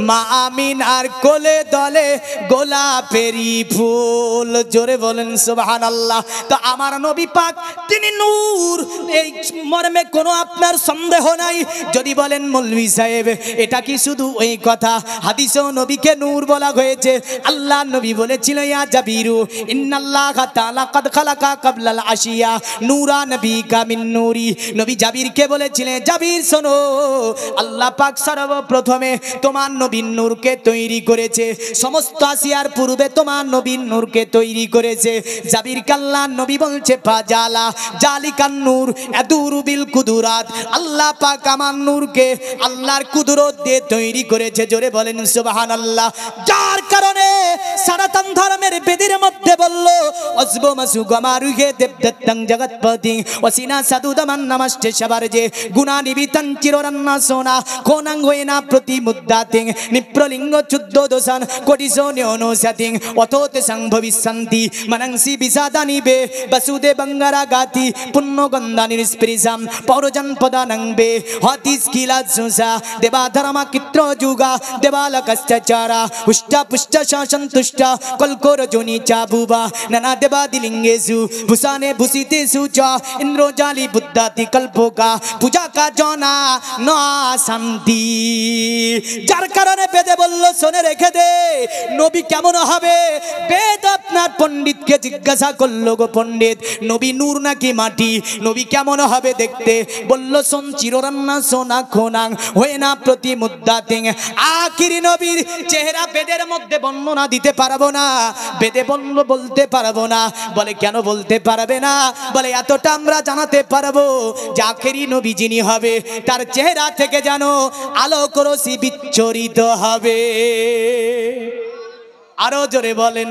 মা আমিনার কোলে দলে গোলাপেরই ফুল। জোরে বলেন সুবহানাল্লাহ। তো আমার নবী পাক তিনি নূর, এই মর্মে কোনো আপনার সন্দেহ নাই। যদি বলেন মৌলভী সাহেব এটা কি শুধু ওই কথা? হাদিসেও নবীকে নূর বলা হয়েছে। আল্লাহ নবী বলেছিল, ইয়া জাবিরু ইন্নাল্লাহা তাআলা কাদ খালাকা ক্বাবলাল আশিয়া নূরা নবিকা মিন নূরি। নবী জাবিরকে বলেছিলেন, জাবির শোনো, আল্লাহ পাক সর্বপ্রথমে তোমার নবীর নূরকে তৈরি করেছে, সমস্ত আসিয়ার পূর্বে তোমার নবীর নূরকে তৈরি করেছে। জাবিরকে আল্লাহ নবী বলছে, ফাজালা জালিকান নূর আদুরু বিল কুদুরাত। আল্লাহ পাক আমার নূরকে আল্লাহর কুদরত দিয়ে তৈরি করেছে। জোরে বলেন সুবহানাল্লাহ। যার কারণে সনাতন ধর্মের বেদের মধ্যে বলল, অজবো মাসু গমারুহে দেবদত্তং জগৎপতি ওসিনা সাদুদমান নমস্তে সবার যে গুণা নিবিতং চিররন্না সোনা কোনাং হইনা প্রতি মুদ্রা মুদ্দাতিং নিপ্রলিঙ্গ 14 দোষান কোটিশো নিয়নসাতিং অতোতে সংভবিষ্যন্তি মনংসি বিষাদানিবে বসুদে বঙ্গারা গাতি পুণ্যগন্ধানির স্পৃশাম পৌরজনপদানং বে হতিস কিলা সুসা দেবাধর্মা কিত্র যুগা দেবালকশ্চারা হুষ্টা পুষ্ট সন্তুষ্ট কলকোর জনি চাবুবা নানা দেবাদিলিঙ্গেষু ভূষানে ভূষিতেষু চ ইন্দ্রজালি বুদ্ধাতি কল্পকা পূজা কা জনা ন শান্তি। যার কারণে বেদে বলল শোনে রেখে দে নবী কেমন হবে। বেদ আপনার পণ্ডিতকে জিজ্ঞাসা করলো, গো পণ্ডিত নবী নূর নাকি মাটি, নবী কেমন হবে দেখতে? বলল শোন চিররান্না সোনা খোনাং হয়ে না প্রতি মুদ্দাতিং। আখিরি নবীর চেহারা বেদের মধ্যে বর্ণনা দিতে পারবো না, বেদে বলতে পারবো না। বলে কেন বলতে পারবে না? বলে এতটা আমরা জানাতে পারবো যে আখেরি নবী যিনি হবে তার চেহারা থেকে যেন আলোক রশ্মি বিচ্ছরিত হবে। আরো জোরে বলেন।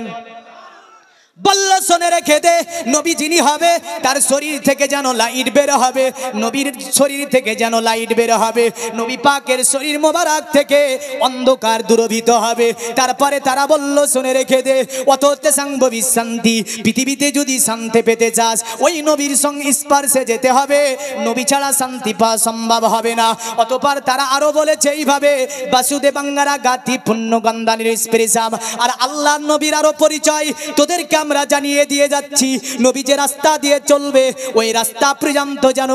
বলল শোনে রেখে দে নবী যিনি হবে তার শরীর থেকে যেন লাইট বের হবে, নবীর শরীর থেকে যেন লাইট বের হবে, নবী পাকের শরীর মোবারক থেকে অন্ধকার দূরভূত হবে। তারপরে তারা বলল শোনে রেখে দে অততে সাংভবী শান্তি, পৃথিবীতে যদি শান্তি পেতে চাস ওই নবীর সঙ্গে স্পর্শে যেতে হবে, নবী ছাড়া শান্তি পাওয়া সম্ভব হবে না। অতঃপর তারা আরো বলেছে এইভাবে বাসুদেবাঙ্গারা গাতি পুণ্যগন্ধানির স্পৃশাম। আর আল্লাহর নবীর আরো পরিচয় তোদেরকে আমরা জানিয়ে দিয়ে যাচ্ছি। নবী যে রাস্তা দিয়ে চলবে ওই রাস্তা পর্যন্ত যেন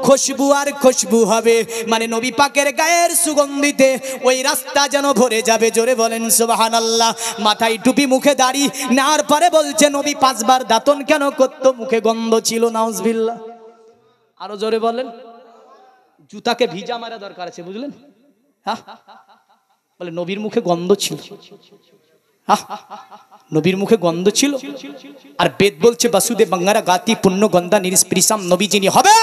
খুশবু আর খুশবু হবে, মানে নবী পাকের গায়ের সুগন্ধিতে ওই রাস্তা যেন ভরে যাবে। জোরে বলেন সুবহানাল্লাহ। মাথায় টুপি মুখে দাড়ি নেওয়ার পরে বলছে নবী 5 বার দাঁতন কেন করতো? মুখে গন্ধ ছিল নাউজুবিল্লাহ। আরো জোরে বলেন। জুতাকে ভিজা মারা দরকার আছে, বুঝলেন? হ্যাঁ, বলে নবীর মুখে গন্ধ ছিল। নবীর মুখে গন্ধ ছিল। আর বেদ বলছে বাসুদেব বাঙ্গারা গাতি পুণ্য গন্ধা নিরস্পৃশাম, নবী যিনি হবে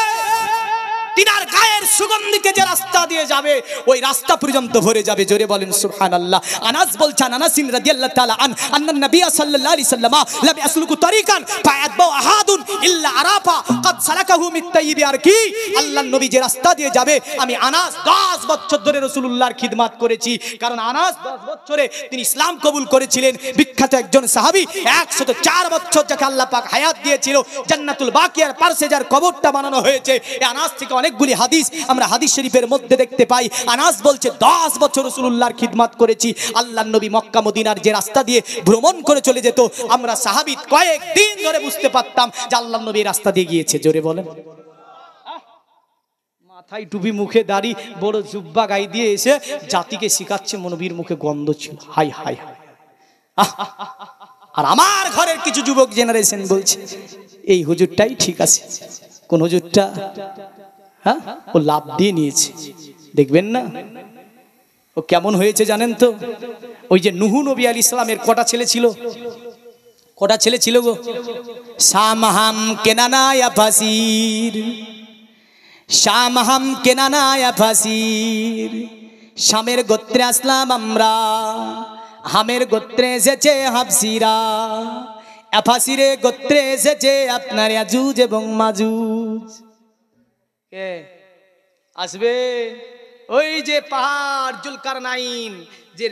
তিনার গায়ের সুগন্ধিতে যে রাস্তা দিয়ে যাবে ওই রাস্তা পর্যন্ত ভরে যাবে। জোরে বলেন সুবহানাল্লাহ। আনাস বলছেন, আনাসিন রাদিয়াল্লাহু তাআলা আন্না নবী সাল্লাল্লাহু আলাইহি ওয়াসাল্লাম লাম ইয়াসলুকু তারিকান ফায়াতবাউ আহাদুন ইল্লা আরাফা قد সালাকাহু মিন তাইয়্যিবি আরকি। আল্লাহর নবী যে রাস্তা দিয়ে যাবে, আমি আনাস 10 বছর ধরে রাসূলুল্লাহর খিদমত করেছি, কারণ আনাস 10 বছরে তিনি ইসলাম কবুল করেছিলেন। বিখ্যাত একজন সাহাবী, 104 বছর যাকে আল্লাহ পাক হায়াত দিয়েছিল, জান্নাতুল বাকিয়ার পাশে যার কবরটা বানানো হয়েছে। এই আনাস থেকে অনেকগুলি হাদিস আমরা হাদিস শরীফের মধ্যে দেখতে পাই। আনাস বলছে 10 বছর রাসূলুল্লাহর খিদমত করেছি। আল্লাহর নবী মক্কা মদিনার যে রাস্তা দিয়ে ভ্রমণ করে চলে যেত, আমরা সাহাবী কয়েকদিন ধরে বুঝতে পারতাম যে আল্লাহর নবী রাস্তা দিয়ে গিয়েছে। জোরে বলেন। মাথায় টুপি মুখে দাড়ি বড় জুব্বা গায়ে দিয়ে এসে জাতিকে শিখাচ্ছে নবীর মুখে গন্ধ ছিল। High high high. আর আমার ঘরের কিছু যুবক জেনারেশন বলছে এই হুজুরটাই ঠিক আছে। কোন হুজুরটা? হ্যাঁ, ও লাভ দিয়ে নিয়েছে, দেখবেন না ও কেমন হয়েছে জানেন তো? ওই যে নূহ নবী আলাইহিস সালামের কটা ছেলে ছিল? কটা ছেলে ছিল গো? শামহাম কেনানা ইয়াফাসির, শামহাম কেনানা ইয়াফাসির। শামের গোত্রে আসলাম আমরা, হামের গোত্রে এসেছে হাফসিরা, আফাসিরে গোত্রে এসেছে আপনার ইয়াজুজ এবং মাজুজ। কে আসবে? ওই যে পাহাড় জুলকারনাইন যে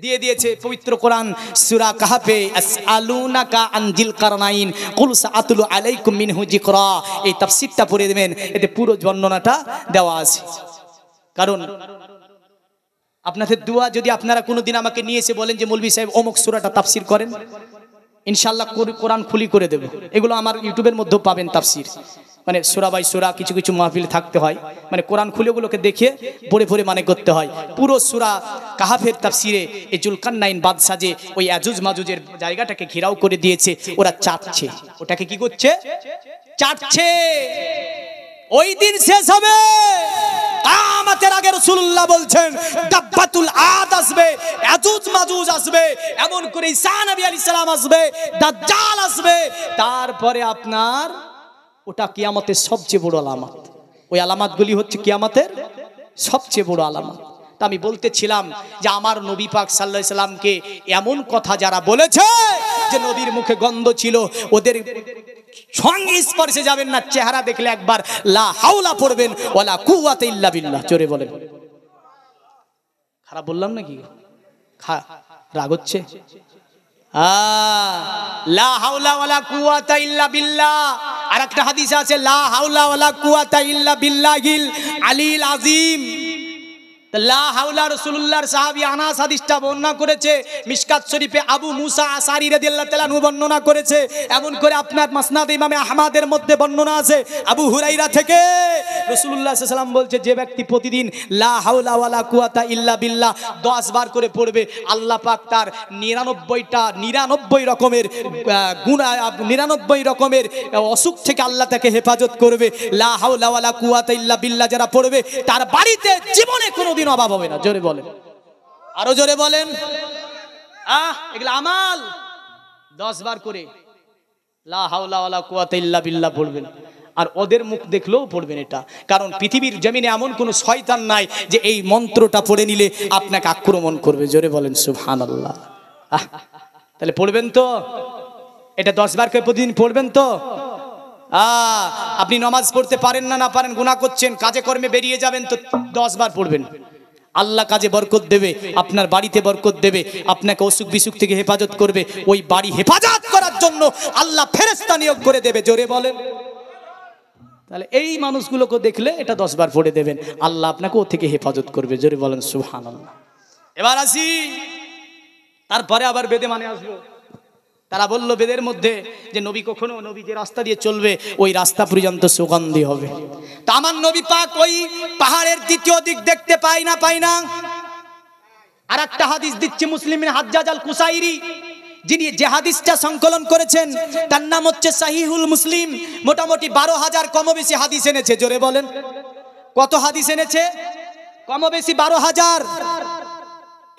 দিয়ে দিয়েছে পবিত্র কোরআন সূরা কাহফে, আসআলুনাকা আন জিলকারনাইন কুল সাআতুলু আলাইকুম মিনহু যিকরা। এই তাফসীরটা পড়ে দেবেন, এতে পুরো বর্ণনাটা দেওয়া আছে। কারণ আপনাদের দোয়া যদি আপনারা কোনোদিন আমাকে নিয়ে এসে বলেন যে মৌলভী সাহেব অমুক সূরাটা তাফসীর করেন, ইনশাআল্লাহ কোরআন খুলি করে দেব। এগুলো আমার ইউটিউবের মধ্যেও পাবেন তাফসীর, মানে সূরা বাই সূরা কিছু কিছু মাহফিল থাকতে হয়, মানে কোরআন খুলে ওগুলোকে দেখে পড়ে পড়ে মানে করতে হয়। পুরো সূরা কাহফের তাফসীরে এই জুলকারনাইন বাদশা যে ওই ইয়াজুজ মাজুজের জায়গাটাকে ঘেরাও করে দিয়েছে, ওরা চাটছে। ওটাকে কি করছে? চাটছে। ওই দিন শেষ হবে। কিয়ামতের আগে রাসূলুল্লাহ বলছেন দাব্বাতুল আদ আসবে, ইয়াজুজ মাজুজ আসবে, এমন করে ঈসা নবী আলাইহিস সালাম আসবে, দাজ্জাল আসবে। তারপরে আপনার ওটা কিয়ামতের সবচেয়ে বড় আলামত। ওই আলামতগুলি হচ্ছে কিয়ামতের সবচেয়ে বড় আলামত। তা আমি বলতেছিলাম যে আমার নবী পাক সাল্লাল্লাহু আলাইহি সাল্লামকে এমন কথা যারা বলেছে যে নবীর মুখে গন্ধ ছিল, ওদের সঙ্গে স্পর্শে যাবেন না। চেহারা দেখলে একবার লা হাওলা পড়বেন ওয়ালা কুওয়াতা ইল্লা বিল্লাহ। জোরে বলেন। খারাপ বললাম নাকি? রাগ হচ্ছে? লা হাওলা ওয়ালা কুওয়াতা ইল্লা বিল্লাহ। আর একটা হাদিস আছে, লা হাওলা ওয়ালা কুওয়াতা ইল্লা বিল্লাহিল আলিল আযীম। লা হাওলা রাসূলুল্লাহর সাহাবী আনাস হাদিসটা বর্ণনা করেছে, মিশকাত শরীফে আবু মুসা আশআরী রাদিয়াল্লাহু তাআলা আনহু বর্ণনা করেছে। এমন করে আপনার মাসনাদ ইমামে আহমদের মধ্যে বর্ণনা আছে আবু হুরায়রা থেকে, রাসূলুল্লাহ সাল্লাল্লাহু আলাইহি ওয়াসাল্লাম বলছে, যে ব্যক্তি প্রতিদিন লা হাওলা ওয়ালা কুওয়াতা ইল্লা বিল্লাহ 10 বার করে পড়বে, আল্লাহ পাক তার 99 রকমের গুনাহ, 99 রকমের অসুখ থেকে আল্লাহ তাকে হেফাজত করবে। লা হাওলা ওয়ালা কুওয়াতা ইল্লা বিল্লাহ যারা পড়বে, তার বাড়িতে জীবনে কোনো অভাব হবে না। জোরে বলেন, আরো জোরে বলেন। এগুলো আমাল 10 বার করে লা হাওলা ওয়ালা কুওয়াতা ইল্লা বিল্লাহ পড়বেন, আর ওদের মুখ দেখলেও পড়বেন এটা। কারণ পৃথিবীর জমিনে এমন কোন শয়তান নাই যে এই মন্ত্রটা পড়ে নিলে আপনাকে আক্রমণ করবে। জোরে বলেন সুবহানাল্লাহ। তাহলে পড়বেন তো, এটা 10 বার করে প্রতিদিন পড়বেন তো। আপনি নামাজ পড়তে পারেন না পারেন, গুনাহ করছেন, কাজে কর্মে বেরিয়ে যাবেন, তো 10 বার পড়বেন। আল্লাহ কাজে বরকত দেবে, আপনার বাড়িতে বরকত দেবে, আপনাকে অসুখ বিসুখ থেকে হেফাজত করবে। ওই বাড়ি হেফাজত করার জন্য আল্লাহ ফেরেশতা নিয়োগ করে দেবে। জোরে বলেন। তাহলে এই মানুষগুলোকে দেখলে এটা 10 বার পড়ে দেবেন, আল্লাহ আপনাকে ও থেকে হেফাজত করবে। জোরে বলেন সুবহানাল্লাহ। এবার আসি, তারপরে আবার বেদে মানে আসবো। তারা বলল বেদের মধ্যে যে নবী কখনো, নবী যে রাস্তা দিয়ে চলবে ওই রাস্তা পর্যন্ত সুগন্ধি হবে। তো আমার নবী পাক ওই পাহাড়ের দ্বিতীয় দিক দেখতে পায় না। আর একটা হাদিস দিচ্ছে মুসলিমের হাজ্জাজ আল কুসাইরি, যিনি যে হাদিসটা সংকলন করেছেন তার নাম হচ্ছে সাহিহুল মুসলিম। মোটামুটি 12,000 কমবেশি হাদিস এনেছে। জোরে বলেন, কত হাদিস এনেছে? কমবেশি 12,000।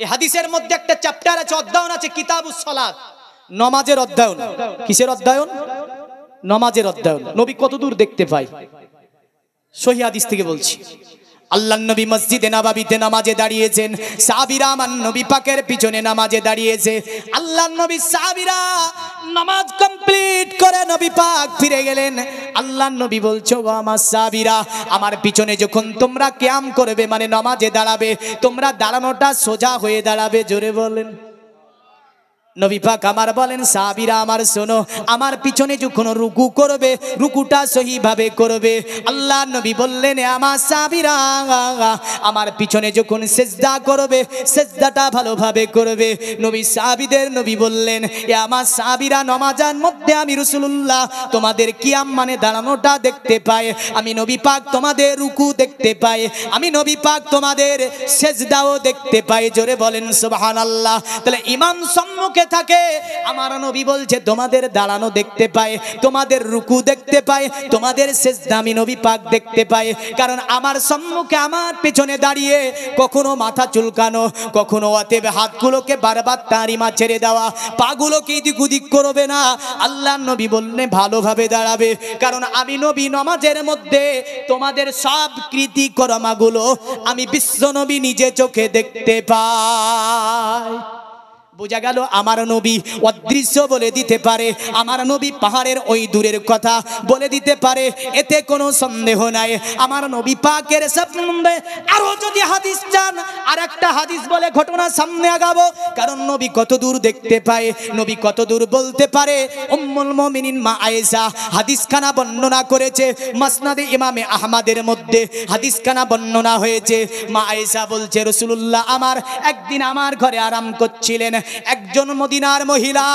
এই হাদিসের মধ্যে একটা চ্যাপ্টার আছে, অধ্যায়ন আছে কিতাবুস সালাত, নমাজের অধ্যায়ন। কিসের অধ্যায়ন? নমাজের অধ্যায়ন। নবী কত দূর দেখতে পায়? সহিহ হাদিস থেকে বলছি। আল্লাহর নবী মসজিদে নববীতে নামাজে দাঁড়িয়েছেন, সাহাবীরা আমার নবী পাকের পিছনে নামাজে দাঁড়িয়েছে। আল্লাহর নবী সাহাবীরা নামাজ কমপ্লিট করে নবী পাক ফিরে গেলেন। আল্লাহর নবী বলছো, আমার সাহাবীরা আমার পিছনে যখন তোমরা কিয়াম করবে, মানে নামাজে দাঁড়াবে, তোমরা দাঁড়ানোটা সোজা হয়ে দাঁড়াবে। জোরে বলেন। নবী পাক আমার বলেন, সাহাবীরা আমার শোনো, আমার পিছনে যখন রুকু করবে, রুকুটা সহিভাবে করবে। আল্লাহ নবী বললেন, আমার সাহাবীরা আমার পিছনে যখন সিজদা করবে, সিজদাটা ভালোভাবে করবে। নবী সাহাবীদের নবী বললেন, এ আমার সাহাবীরা, নামাজের মধ্যে আমি রাসূলুল্লাহ তোমাদের কিয়াম মানে দাঁড়ানোটা দেখতে পাই, আমি নবী পাক তোমাদের রুকু দেখতে পাই, আমি নবী পাক তোমাদের সিজদাও দেখতে পাই। জোরে বলেন সুবহানাল্লাহ। তাহলে ইমাম সম্মুখে থাকে, আমার নবী বলছে তোমাদের দাঁড়ানো দেখতে পায়, তোমাদের রুকু দেখতে পায়, তোমাদের সিজদা আমি নবী পাক দেখতে পাই। কারণ আমার সম্মুখে, আমার পেছনে দাঁড়িয়ে কখনো মাথা চুলকানো, কখনো অতএব হাতগুলোকে বারবার তাড়িমা ছেড়ে দেওয়া, পাগুলোকে এদিক ওদিক করবে না। আল্লাহর নবী বললেন ভালোভাবে দাঁড়াবে, কারণ আমি নবী নামাজের মধ্যে তোমাদের সব কৃতিকর্মগুলো আমি বিশ্ব নবী নিজে চোখে দেখতে পাই। বোঝা গেল আমার নবী অদৃশ্য বলে দিতে পারে, আমার নবী পাহাড়ের ওই দূরের কথা বলে দিতে পারে, এতে কোনো সন্দেহ নাই। আমার নবী পাকের সম্বন্ধে আরো যদি হাদিস চান, আর একটা হাদিস বলে ঘটনা সামনে আগাবো। কারণ নবী কত দূর দেখতে পায়, নবী কত দূর বলতে পারে। উম্মুল মুমিনিন মা আয়েশা হাদিসখানা বর্ণনা করেছে, মাসনাদে ইমামে আহমদের মধ্যে হাদিসখানা বর্ণনা হয়েছে। মা আয়েশা বলছে, রাসূলুল্লাহ আমার একদিন আমার ঘরে আরাম করছিলেন, একজন মদিনার মহিলা,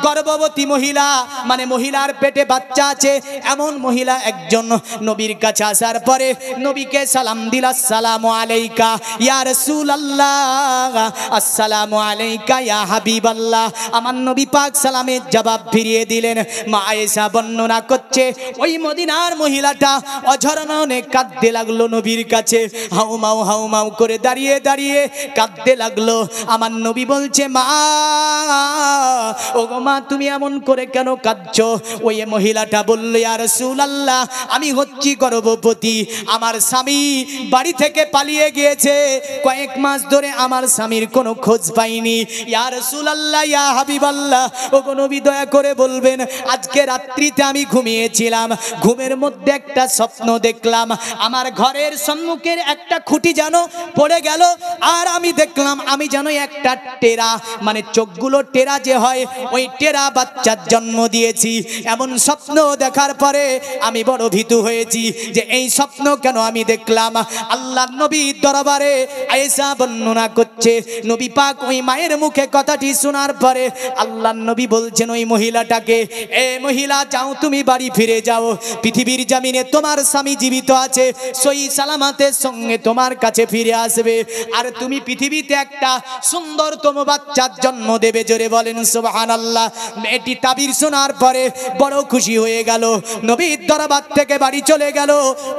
গর্ভবতী মহিলা, মানে মহিলার পেটে বাচ্চা আছে, এমন মহিলা একজন নবীর কাছে আসার পরে নবীকে সালাম দিল, আসসালামু আলাইকা ইয়া রাসূলুল্লাহ, আসসালামু আলাইকা ইয়া হাবিবাল্লাহ। আমার নবী পাক সালামের জবাব ফিরিয়ে দিলেন। মা আয়েশা বর্ণনা করছে, ওই মদিনার মহিলাটা অঝরমনে কাঁদতে লাগলো নবীর কাছে, হাউমাউ হাউমাউ করে দাঁড়িয়ে দাঁড়িয়ে কাঁদতে লাগলো। আমার নবী বলছে, মা ও গো মা তুমি এমন করে কেন কাঁদছো? ওই মহিলাটা বলল, ইয়া রাসূলুল্লাহ, আমি হচ্ছি গর্ভবতী, আমার স্বামী বাড়ি থেকে পালিয়ে গিয়েছে, কয়েক মাস ধরে আমার স্বামীর কোনো খোঁজ পাইনি। ইয়া রাসূলুল্লাহ, ইয়া হাবিবাল্লাহ, ও গো নবী দয়া করে বলবেন, আজকে রাত্রিতে আমি ঘুমিয়েছিলাম, ঘুমের মধ্যে একটা স্বপ্ন দেখলাম, আমার ঘরের সম্মুখের একটা খুঁটি যেন পড়ে গেল, আর আমি দেখলাম আমি যেন একটা টেরা, মানে চোখগুলো টেরা যে হয়, ওই টেরা বাচ্চার জন্ম দিয়েছি। এমন স্বপ্ন দেখার পরে আমি বড় ভীতু হয়েছি যে এই স্বপ্ন কেন আমি দেখলাম। আল্লাহ নবীর দরবারে আয়েশা বর্ণনা করছে, নবী পাক ওই মায়ের মুখে কথাটি শোনার পরে আল্লাহ নবী বলছেন ওই মহিলাটাকে, এ মহিলা যাও, তুমি বাড়ি ফিরে যাও, পৃথিবীর জমিনে তোমার স্বামী জীবিত আছে, সহি সালামতের সঙ্গে তোমার কাছে ফিরে আসবে, আর তুমি পৃথিবীতে একটা সুন্দরতম বাচ্চার জন্ম দেবে। জোরে বলেন সুবহানাল্লাহ। মেয়েটি তাবির শোনার পরে বড় খুশি হয়ে গেল, নবীর দরবার থেকে বাড়ি চলে গেল।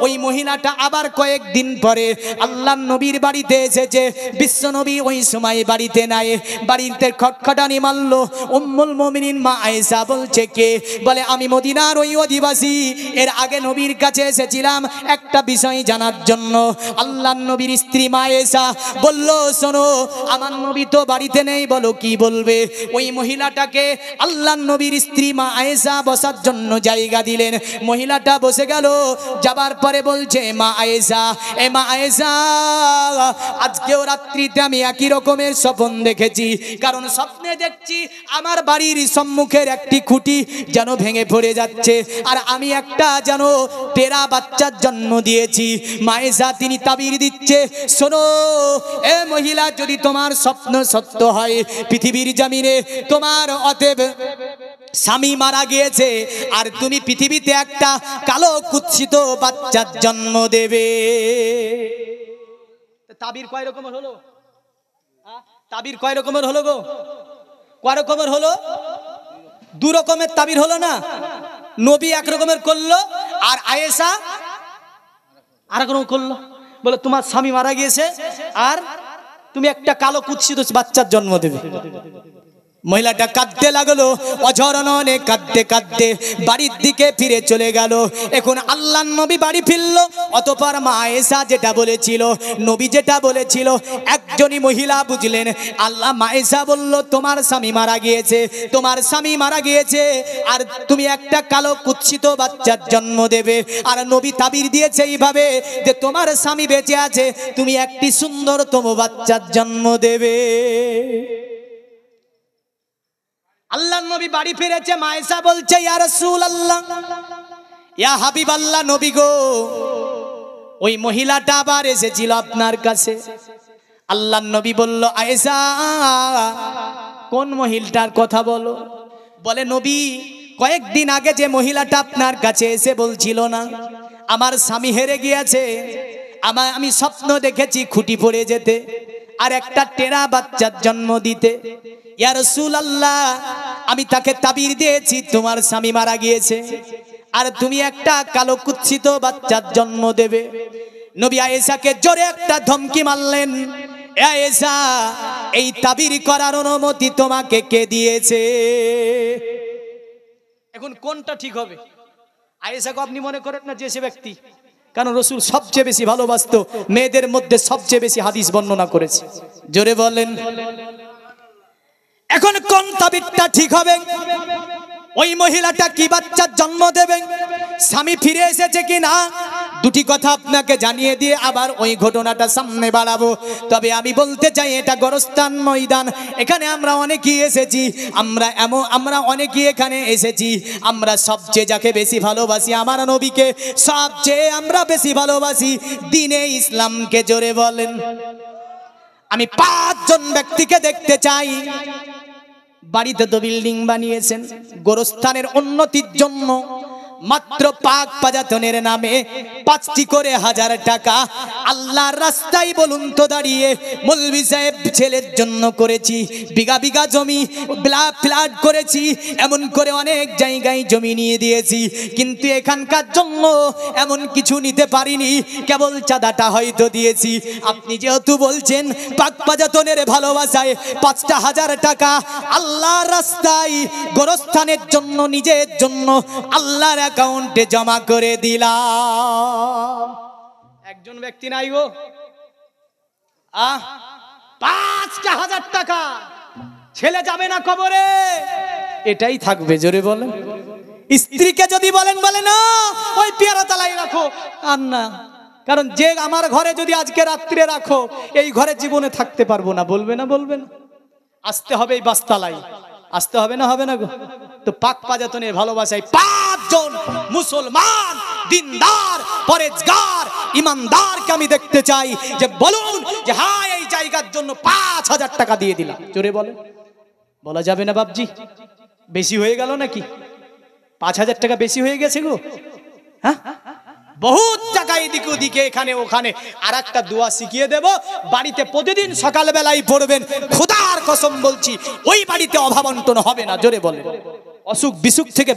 ওই মহিলাটা আবার কয়েকদিন পরে আল্লাহ নবীর বাড়িতে এসেছে, বিশ্ব নবী ওই সময় বাড়িতে নাই, বাড়িতে খটখটানি মারলো। উম্মুল মুমিনিন মা আয়েশা বলছে, কে? বলে আমি মদিনার ওই অধিবাসী, এর আগে নবীর কাছে এসেছিলাম একটা বিষয় জানার জন্য। আল্লাহ নবীর স্ত্রী মা আয়েশা বলল, শোনো, আমার নবী তো বাড়িতে নেই, বলো কি বলবে। ওই মহিলাটাকে আল্লাহ নবীর স্ত্রী মা আয়েশা বসার জন্য জায়গা দিলেন, মহিলাটা বসে গেল। যাবার পরে বলছে, মা আয়েশা, এ মা আয়েশা, আজকেও রাত্রিতে আমি একই রকমের স্বপ্ন দেখেছি, কারণ স্বপ্নে দেখছি আমার বাড়ির সম্মুখের একটি খুঁটি যেন ভেঙে পড়ে যাচ্ছে, আর আমি একটা যেন টেরা বাচ্চার জন্ম দিয়েছি। মা আয়েশা তিনি তাবির দিচ্ছে, শোনো এ মহিলা, যদি তোমার স্বপ্ন সত্য হয়, পৃথিবীর জমিনে তোমার অতএব স্বামী মারা গিয়েছে, আর তুমি পৃথিবীতে একটা কালো কুৎসিত বাচ্চার জন্ম দেবে। তাবির কয় রকমের হলো? তাবির কয় রকমের হলো গো? কয় রকমের হলো? দু রকমের তাবির হলো না? নবী এক রকমের করলো, আর আয়েশা আর এক রকম করলো। বলে তোমার স্বামী মারা গিয়েছে, আর তুমি একটা কালো কুৎসিত বাচ্চার জন্ম দেবে। মহিলাটা কাঁদতে লাগলো, অঝরণনে কাঁদতে কাঁদতে বাড়ির দিকে ফিরে চলে গেল। এখন আল্লাহ নবী বাড়ি ফিরল, অতঃপর মা আয়েশা যেটা বলেছিল, নবী যেটা বলেছিল, একজনই মহিলা বুঝলেন। আল্লাহ মা আয়েশা বলল, তোমার স্বামী মারা গিয়েছে, তোমার স্বামী মারা গিয়েছে, আর তুমি একটা কালো কুৎসিত বাচ্চার জন্ম দেবে। আর নবী তাবির দিয়েছে এইভাবে যে তোমার স্বামী বেঁচে আছে, তুমি একটি সুন্দরতম বাচ্চার জন্ম দেবে। আল্লাহ নবী বাড়ি ফিরেছে, মা আয়েশা বলছে, ইয়া রাসূলুল্লাহ, ইয়া হাবিবাল্লাহ, নবী গো, ওই মহিলাটা আবার এসেছিল আপনার কাছে। আল্লাহ নবী বলল, আয়েশা, কোন মহিলাটার কথা বলো? বলে, নবী, কয়েকদিন আগে যে মহিলাটা আপনার কাছে এসে বলছিল না আমার স্বামী হেরে গিয়েছে, আমি স্বপ্ন দেখেছি খুঁটি পড়ে যেতে আর একটা টেরা বাচ্চার জন্ম দিতে। ইয়া রাসূলুল্লাহ, আমি তাকে তাবির দিয়েছি তোমার স্বামী মারা গিয়েছে, আর তুমি একটা কালো কুৎসিত বাচ্চার জন্ম দেবে। নবী আয়েশাকে জোরে একটা ধমকি মারলেন, এ আয়েশা, এই তাবির করার অনুমতি তোমাকে কে দিয়েছে? এখন কোনটা ঠিক হবে? আয়েশাকে আপনি মনে করেন না যে সে ব্যক্তি, কারণ রাসূল সবচেয়ে বেশি ভালোবাসতো, মেয়েদের মধ্যে সবচেয়ে বেশি হাদিস বর্ণনা করেছে। জোরে বলেন, এখন কোন তাবিরটা ঠিক হবে? ওই মহিলাটা কি বাচ্চার জন্ম দেবে? স্বামী ফিরে এসেছে কি না? দুটি কথা আপনাকে জানিয়ে দিয়ে আবার ওই ঘটনাটা সামনে বাড়াবো। তবে আমি বলতে চাই, এটা গোরস্থান ময়দান, এখানে আমরা অনেকেই এসেছি, আমরা অনেকেই এখানে এসেছি, আমরা সবচেয়ে যাকে বেশি ভালোবাসি আমার নবীকে, সবচেয়ে আমরা বেশি ভালোবাসি দ্বীনে ইসলামকে। জোরে বলেন। আমি 5 জন ব্যক্তিকে দেখতে চাই, বাড়িতে তো বিল্ডিং বানিয়েছেন, গোরস্থানের উন্নতির জন্য মাত্র পাক পাজাতনের নামে 5টি করে 1000 টাকা আল্লাহর রাস্তায় বলুন তো দাঁড়িয়ে মৌলভী সাহেব ছেলের জন্য করেছি। বিঘা বিঘা জমি ফ্ল্যাট করেছি, এমন করে অনেক জায়গায় জমি নিয়ে দিয়েছি, কিন্তু এখানকার জন্য এমন কিছু নিতে পারিনি, কেবল চাঁদাটা হয়তো দিয়েছি। আপনি যেহেতু বলছেন পাক পাজাতনের ভালোবাসায় 5টা 1000 টাকা আল্লাহর রাস্তায় গোরস্থানের জন্য, নিজের জন্য আল্লাহর অ্যাকাউন্টে জমা করে দিলাম। একজন ব্যক্তি নাই গো, 5টা 1000 টাকা ছেলে যাবে না কবরে, এটাই থাকবে। জোরে বলেন। স্ত্রীকে যদি বলেন বলে না ওই পেয়ারা তালাই রাখো, আর না, কারণ যে আমার ঘরে যদি আজকে রাত্রে রাখো এই ঘরে জীবনে থাকতে পারবো না, বলবে না? বলবে না? আসতে হবে এই বাসতালাই, আসতে হবে না? হবে না গো? তো পাক পাজাতনের ভালোবাসায় 5 জন মুসলমান দিনদার পরেজগার ইমানদারকে আমি দেখতে চাই যে বলুন যে হ্যাঁ এই জায়গার জন্য 5000 টাকা দিয়ে দিলাম। জোরে বলেন। বলা যাবে না বাপজি? বেশি হয়ে গেল নাকি? 5000 টাকা বেশি হয়ে গেছে গো। হ্যাঁ, বহুত টাকা এদিকে ওদিকে এখানে ওখানে। আর একটা দোয়া শিখিয়ে দেব, বাড়িতে প্রতিদিন সকালবেলায় পড়বেন, খোদার কসম বলছি ওই বাড়িতে অভাব অনটন হবে না। জোরে বলেন। অসুখ বিসুখ থেকে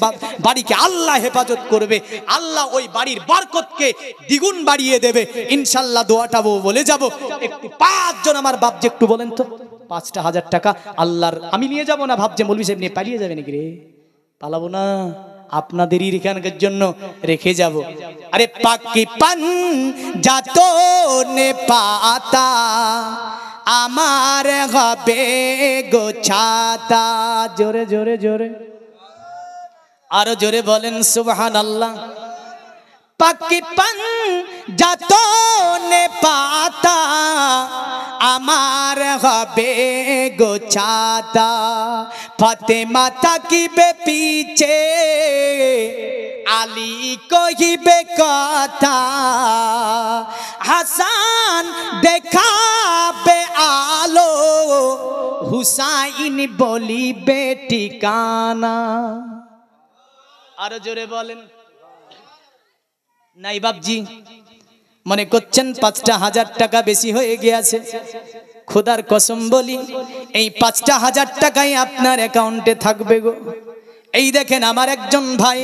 বাড়িকে আল্লাহ হেফাজত করবে, আল্লাহ ওই বাড়ির বরকতকে দ্বিগুণ বাড়িয়ে দেবে ইনশাআল্লাহ। দোয়াটা বলে যাব। একটু 5 জন আমার বাপ যে একটু বলেন তো, 5টা 1000 টাকা আল্লাহর আমি নিয়ে যাব না, ভাবছে মৌলভী সাহেব নিয়ে পালিয়ে যাবে নাকি রে? পালাবো না, আপনাদেরই এখানকার জন্য রেখে যাব। আরে পাকি পান যাতো নে পাতা আমার হবে গোছাতা। জোরে জোরে জোরে, আরো জোরে বলেন সুবহানাল্লাহ। পাকি পান যাতো নে পাতা আমার হবে গোছাতা। ফাতেমা থাকিবে পিছে আলী কহিবে কথা। হাসান দেখাবে আলো হুসাইন বলিবে ঠিকানা। আরো জোরে বলেন। নাই বাপজি মনে করছেন 5টা 1000 টাকা বেশি হয়ে গিয়েছে? খোদার কসম বলি এই 5টা 1000 টাকাই আপনার অ্যাকাউন্টে থাকবে গো। এই দেখেন আমার একজন ভাই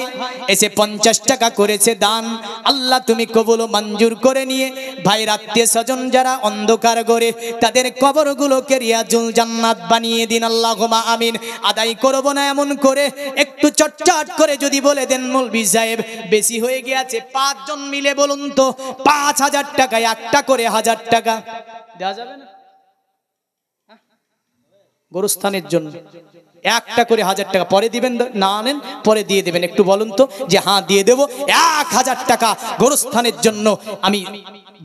এসে 50 টাকা করেছে দান, আল্লাহ তুমি কবুল মঞ্জুর করে নিয়ে ভাইয়ের আত্মীয় স্বজন যারা অন্ধকার করে তাদের কবরগুলোকে রিয়াজুল জান্নাত বানিয়ে দিন, আল্লাহুম্মা আমিন। আদায় করব না এমন করে একটু চটচট করে যদি বলে দেন মৌলভী সাহেব বেশি হয়ে গিয়েছে, 5 জন মিলে বলুন তো 5000 টাকায় একটা করে 1000 টাকা দেওয়া যাবে না? গোরস্থানের জন্য একটা করে 1000 টাকা পরে দিবেন, না আনেন পরে দিয়ে দেবেন। একটু বলুন তো যে হ্যাঁ দিয়ে দেব, 1000 টাকা গোরস্থানের জন্য আমি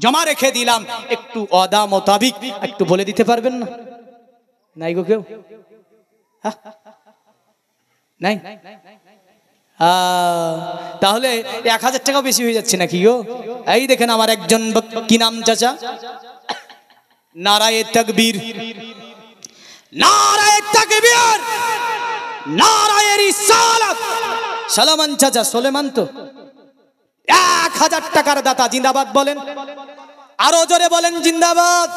জমা রেখে দিলাম। একটু অদা মোতাবিক একটু বলে দিতে পারবেন না? নাই গো কেউ? নাই? তাহলে 1000 টাকা বেশি হয়ে যাচ্ছে নাকি গো? এই দেখেন আমার একজন, কি নাম চাচা? নারায়ে তাকবীর, নারায়ে তাকবীর, নারায়ে রিসালাত। সালামান চাচা সুলেমান তো 1000 টাকার দাতা, জিন্দাবাদ বলেন। আরো জোরে বলেন জিন্দাবাদ।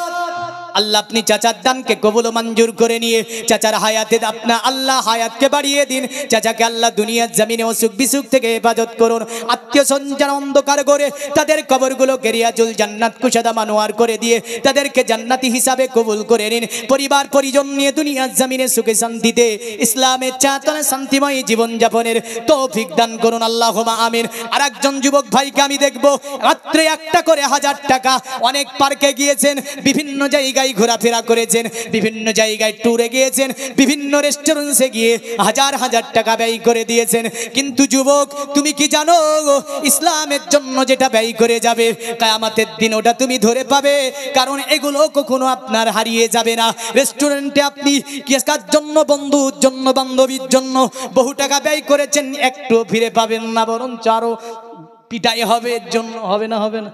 আল্লাহ আপনি চাচার দানকে কবুল মঞ্জুর করে নিয়ে চাচার হায়াতে আপনা আল্লাহ হায়াতকে বাড়িয়ে দিন। চাচাকে আল্লাহ দুনিয়ার জমিনে অসুখ বিসুখ থেকে হেফাজত করুন। আত্মীয় সঞ্জন অন্ধকার করে তাদের কবরগুলোকে রিয়াজুল জান্নাত কুশাদা মানোয়ার করে দিয়ে তাদেরকে জান্নাতি হিসাবে কবুল করে নিন। পরিবার পরিজন নিয়ে দুনিয়ার জমিনে সুখে শান্তিতে ইসলামের চাতনে শান্তিময় জীবন যাপনের তৌফিক দান করুন, আল্লাহুম্মা আমিন। আর একজন যুবক ভাইকে আমি দেখবো রাত্রে একটা করে 1000 টাকা, অনেক পার্কে গিয়েছেন, বিভিন্ন জায়গায় ঘোরাফেরা করেছেন, বিভিন্ন জায়গায় ট্যুরে গিয়েছেন, বিভিন্ন রেস্টুরেন্টে গিয়ে হাজার হাজার টাকা ব্যয় করে দিয়েছেন। কিন্তু যুবক তুমি কি জানো ইসলামের জন্য যেটা ব্যয় করে যাবে কিয়ামতের দিন ওটা তুমি ধরে পাবে, কারণ এগুলো কখনো আপনার হারিয়ে যাবে না। রেস্টুরেন্টে আপনি কার জন্য, বন্ধুর জন্য, বান্ধবীর জন্য বহু টাকা ব্যয় করেছেন, একটু ফিরে পাবেন না, বরং আরো পিটাই হবে। এর জন্য হবে না? হবে না?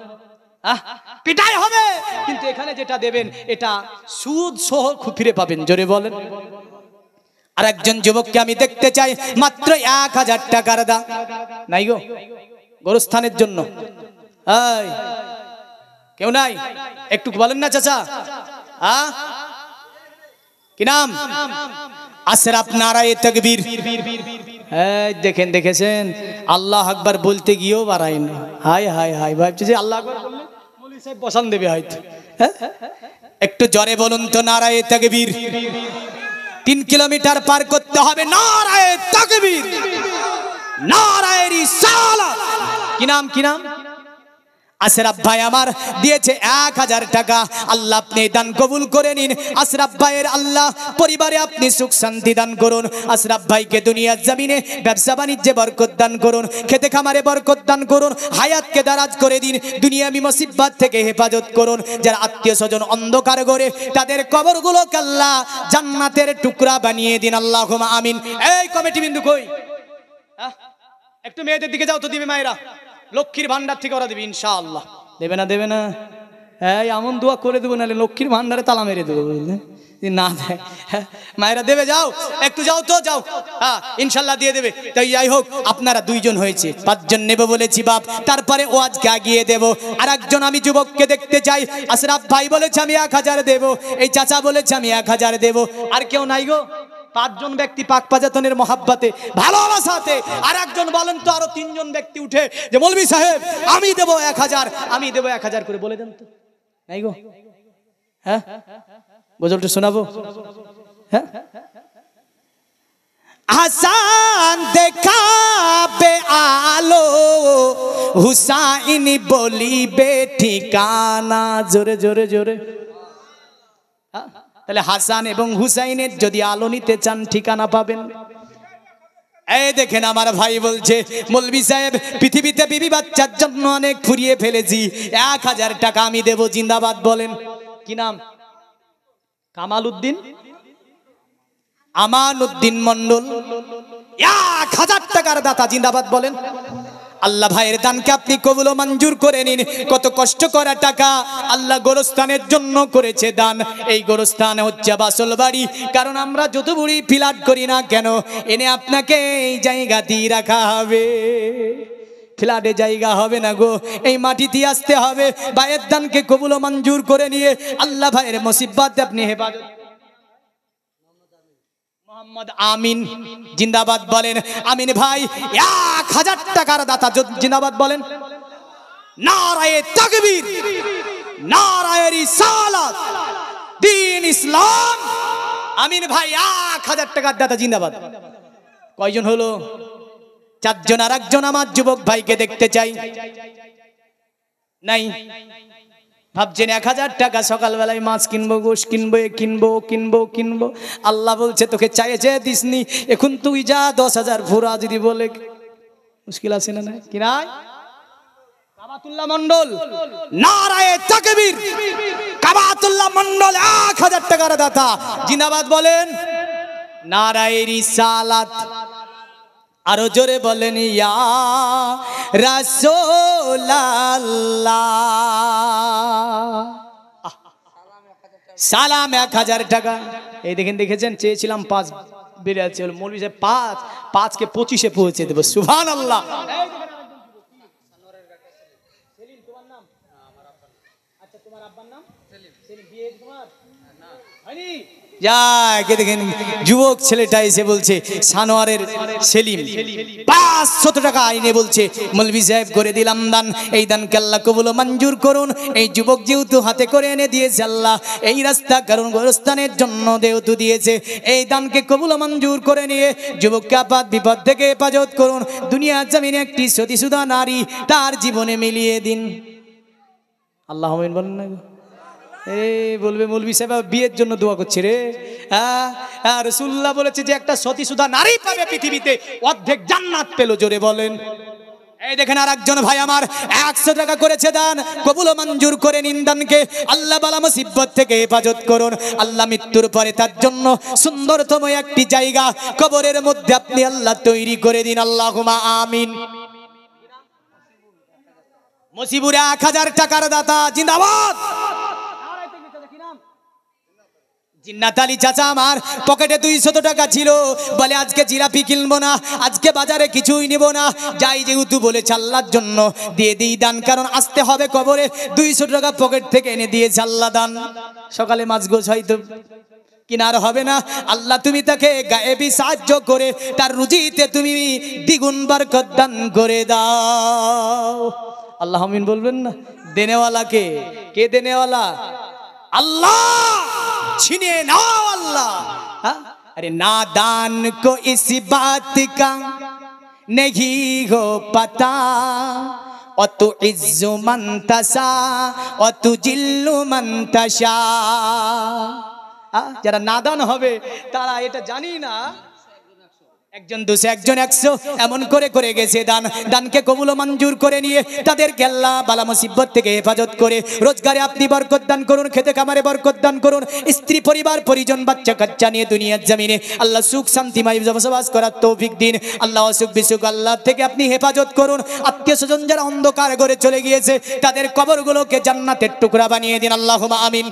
পিটাই হবে। কিন্তু এখানে যেটা দেবেন এটা সুদ সহ ফিরে পাবেন। জোরে বলেন। আর একজন যুবককে আমি দেখতে চাই মাত্র 1000 টাকার দান নাই গো গোরস্থানের জন্য। এই কেউ নাই? একটু বলেন না চাচা। কি নাম? আশরাফ নারায়ে তাকবীর। দেখেন, দেখেছেন আল্লাহ আকবার বলতে গিয়েও বাড়ায় না। হায় হায় হায় ভাবছি যে আল্লাহ আকবার বললে মৌলভী সাহেব বসান দেবে হয়তো। একটু জোরে বলুন তো নারায়ে তাকবীর। 3 কিলোমিটার পার করতে হবে। নারায়ে তাকবীর, নারায়ে রিসালাত। কি নাম? কি নাম? আশরাফ ভাই আমার দিয়েছে 1000 টাকা। আল্লাহ আপনি দান কবুল করে নিন। আশরাফ ভাইয়ের আল্লাহ পরিবারে আপনি সুখ শান্তি দান করুন। আশরাফ ভাইকে দুনিয়ার জমিনে ব্যবসা বাণিজ্যে বরকত দান করুন, খেতে খামারে বরকত দান করুন, হায়াতকে দারাজ করে দিন, দুনিয়াবি মুসিবত থেকে হেফাজত করুন। যারা আত্মীয় স্বজন অন্ধকার করে তাদের কবরগুলোকে আল্লাহ জান্নাতের টুকরা বানিয়ে দিন। আল্লাহুম্মা আমিন। এই কমিটি বিন্দু কই? একটু মেয়েদের দিকে যাও তো, দিবে মায়েরা। লক্ষ্মীর ভান্ডার থেকে ওরা দেবে ইনশাআল্লাহ। দেবে না? দেবে না? এই এমন দোয়া করে দেবো, নাহলে লক্ষ্মীর ভান্ডারে তালা মেরে দেবো, বুঝলে? না দেয় মায়েরা দেবে, যাও একটু যাও তো, যাও। হ্যাঁ ইনশাল্লাহ দিয়ে দেবে। তাই যাই হোক, আপনারা 2 জন হয়েছে, 5 জন নেবে বলেছি বাপ, তারপরে ওয়াজকে আগিয়ে দেব। আর একজন আমি যুবককে দেখতে চাই। আশরাফ ভাই বলেছে আমি 1000 দেব, এই চাচা বলেছে আমি 1000 দেব। আর কেউ নাই গো? 5 জন ব্যক্তি পাক পাজাতনের মহাব্বতে ভালোবাসাতে। আর একজন বলেন তো, আরো 3 জন ব্যক্তি উঠে যে মৌলভী সাহেব আমি দেব 1000, আমি দেব 1000 করে বলে দেন তো। নাই গো? হ্যাঁ গজলটা শোনাবো? হ্যাঁ। হাসান দেখাবে আলো, হুসাইন বলিবে ঠিকানা। জোরে জোরে জোরে। তাহলে হাসান এবং হুসাইনের যদি আলো নিতে চান ঠিকানা পাবেন। এই দেখেন আমার ভাই বলছে মৌলভী সাহেব পৃথিবীতে বিবি বাচ্চার জন্য অনেক ফুরিয়ে ফেলেছি, 1000 টাকা আমি দেব। জিন্দাবাদ বলেন। কি নাম? কামাল উদ্দিন, আমান উদ্দিন মন্ডল, 1000 টাকার দাতা। জিন্দাবাদ বলেন। আল্লাহ ভাইয়ের দানকে আপনি কবুল ও মঞ্জুর করে নিন। কত কষ্ট করা টাকা আল্লাহ গোরস্থানের জন্য করেছে দান। এই গোরস্থান হচ্ছে বাসল বাড়ি, কারণ আমরা যত বুড়ি ফ্ল্যাট করি না কেন, এনে আপনাকে এই জায়গা দিয়ে রাখা হবে। ফ্ল্যাটে জায়গা হবে না গো, এই মাটিতে আসতে হবে। ভাইয়ের দানকে কবুল ও মঞ্জুর করে নিয়ে আল্লাহ ভাইয়ের মুসিবত আপনি হেফাজত। মোহাম্মদ আমিন জিন্দাবাদ বলেন। আমিন ভাই 1000 টাকার দাতা। জিন্দাবাদ বলেন। নারায়ে তাকবীর, নারায়ে রিসালাত, দ্বীন ইসলাম। আমিন ভাই 1000 টাকার দাতা। জিন্দাবাদ। কয়জন হলো? 4 জন। আর একজন আমার যুবক ভাইকে দেখতে চাই। নাই? ভাবছেন 1000 টাকা সকালবেলায় মাছ কিনবো, গোশ কিনবো, কিনবো কিনবো কিনবো। আল্লাহ বলছে তোকে চাইয়ে চেয়ে দিসনি, এখন তুই যা 10,000 ফুরা যদি বলে মুশকিল আছে না? নাই কি নাই? কাবাতুল্লাহ মন্ডল, নারায়ে তাকবীর। কাবাতুল্লাহ মন্ডল 1000 টাকার দাতা। জিন্দাবাদ বলেন। নারায়ে রিসালাত। আরো জোরে বলেন ইয়া রাসূলুল্লাহ। সালাম 1000 টাকা। এই দেখেন, দেখেছেন চেয়েছিলাম 5 বেড়ে আছে, মৌলভী সাহেব 5কে 25-এ পৌঁছে দেবো। সুবহানাল্লাহ। আচ্ছা তোমার আব্বার নাম সেলিম? বিয়ে তোমার হয়নি? যাকে দেখেন যুবক ছেলেটা এসে বলছে সানোয়ারের সেলিম 500 টাকা আইনে বলছে মৌলভী সাহেব করে দিলাম দান। এই দানকে আল্লাহ কবুল ও মঞ্জুর করুন। এই যুবক যেহেতু হাতে করে এনে দিয়েছে আল্লাহ, এই রাস্তা কারণ গোরস্থানের জন্য যেহেতু দিয়েছে, এই দানকে কবুল ও মঞ্জুর করে নিয়ে যুবককে আপাত বিপদ থেকে হেফাজত করুন। দুনিয়ার জমিনে একটি সতীসুধা নারী তার জীবনে মিলিয়ে দিন। আল্লাহ আমিন বলেন না? বলবে মৌলভী সাহেব বিয়ের জন্য দোয়া করছে রে। রাসূলুল্লাহ বলেছে যে একটা সতীসুধা নারী পাবে পৃথিবীতে, অর্ধেক জান্নাত পেল। জোরে বলেন। এই দেখেন আর একজন ভাই আমার 100 টাকা করেছে দান। কবুল ও মঞ্জুর করে নিন দানকে। আল্লাহ বালা মুসিবত থেকে হেফাজত করুন। আল্লাহ মৃত্যুর পরে তার জন্য সুন্দরতম একটি জায়গা কবরের মধ্যে আপনি আল্লাহ তৈরি করে দিন। আল্লাহুম্মা আমিন। মুসিবুরে 1000 টাকার দাতা। জিন্দাবাদ। জিন্নাত আলী চাচা আমার পকেটে 200 টাকা ছিল, বলে আজকে জিলাপি কিনবো না, আজকে বাজারে কিছুই নিব না, যাই যেহেতু বলেছে আল্লাহর জন্য দিয়ে দিই দান, কারণ আসতে হবে কবরে। 200 টাকা পকেট থেকে এনে দিয়েছে আল্লাহ দান। সকালে মাছ গোছ হয়তো কিনার হবে না, আল্লাহ তুমি তাকে গায়েবী সাহায্য করে তার রুজিতে তুমি দ্বিগুণ বরকত দান করে দাও। আল্লাহ আমিন বলবেন না? দেনেওয়ালা কে? কে দেনেওয়ালা? अल्लाह। छीने नाओ अल्लाह। अरे नादान को इस बात का नहीं हो पता, और तू इज्जु मन तशा और तू जिल्लु मन तशा। যারা নাদান হবে তারা এটা জানি না, একজন 200 একজন 100 এমন করে করে গেছে দান। দানকে কবুল ও মঞ্জুর করে নিয়ে তাদেরকে আল্লাহ বালা মুসিবত থেকে হেফাজত করে রোজগারে আপনি বরকত দান করুন, খেতে খামারে বরকত দান করুন, স্ত্রী পরিবার পরিজন বাচ্চা কাচ্চা নিয়ে দুনিয়ার জমিনে আল্লাহ সুখ শান্তিময় বসবাস করার তৌফিক দিন। আল্লাহ অসুখ বিসুখ আল্লাহ থেকে আপনি হেফাজত করুন। আত্মীয় স্বজন যারা অন্ধকার ঘরে চলে গিয়েছে তাদের কবরগুলোকে জান্নাতের টুকরা বানিয়ে দিন, আল্লাহুম্মা আমিন।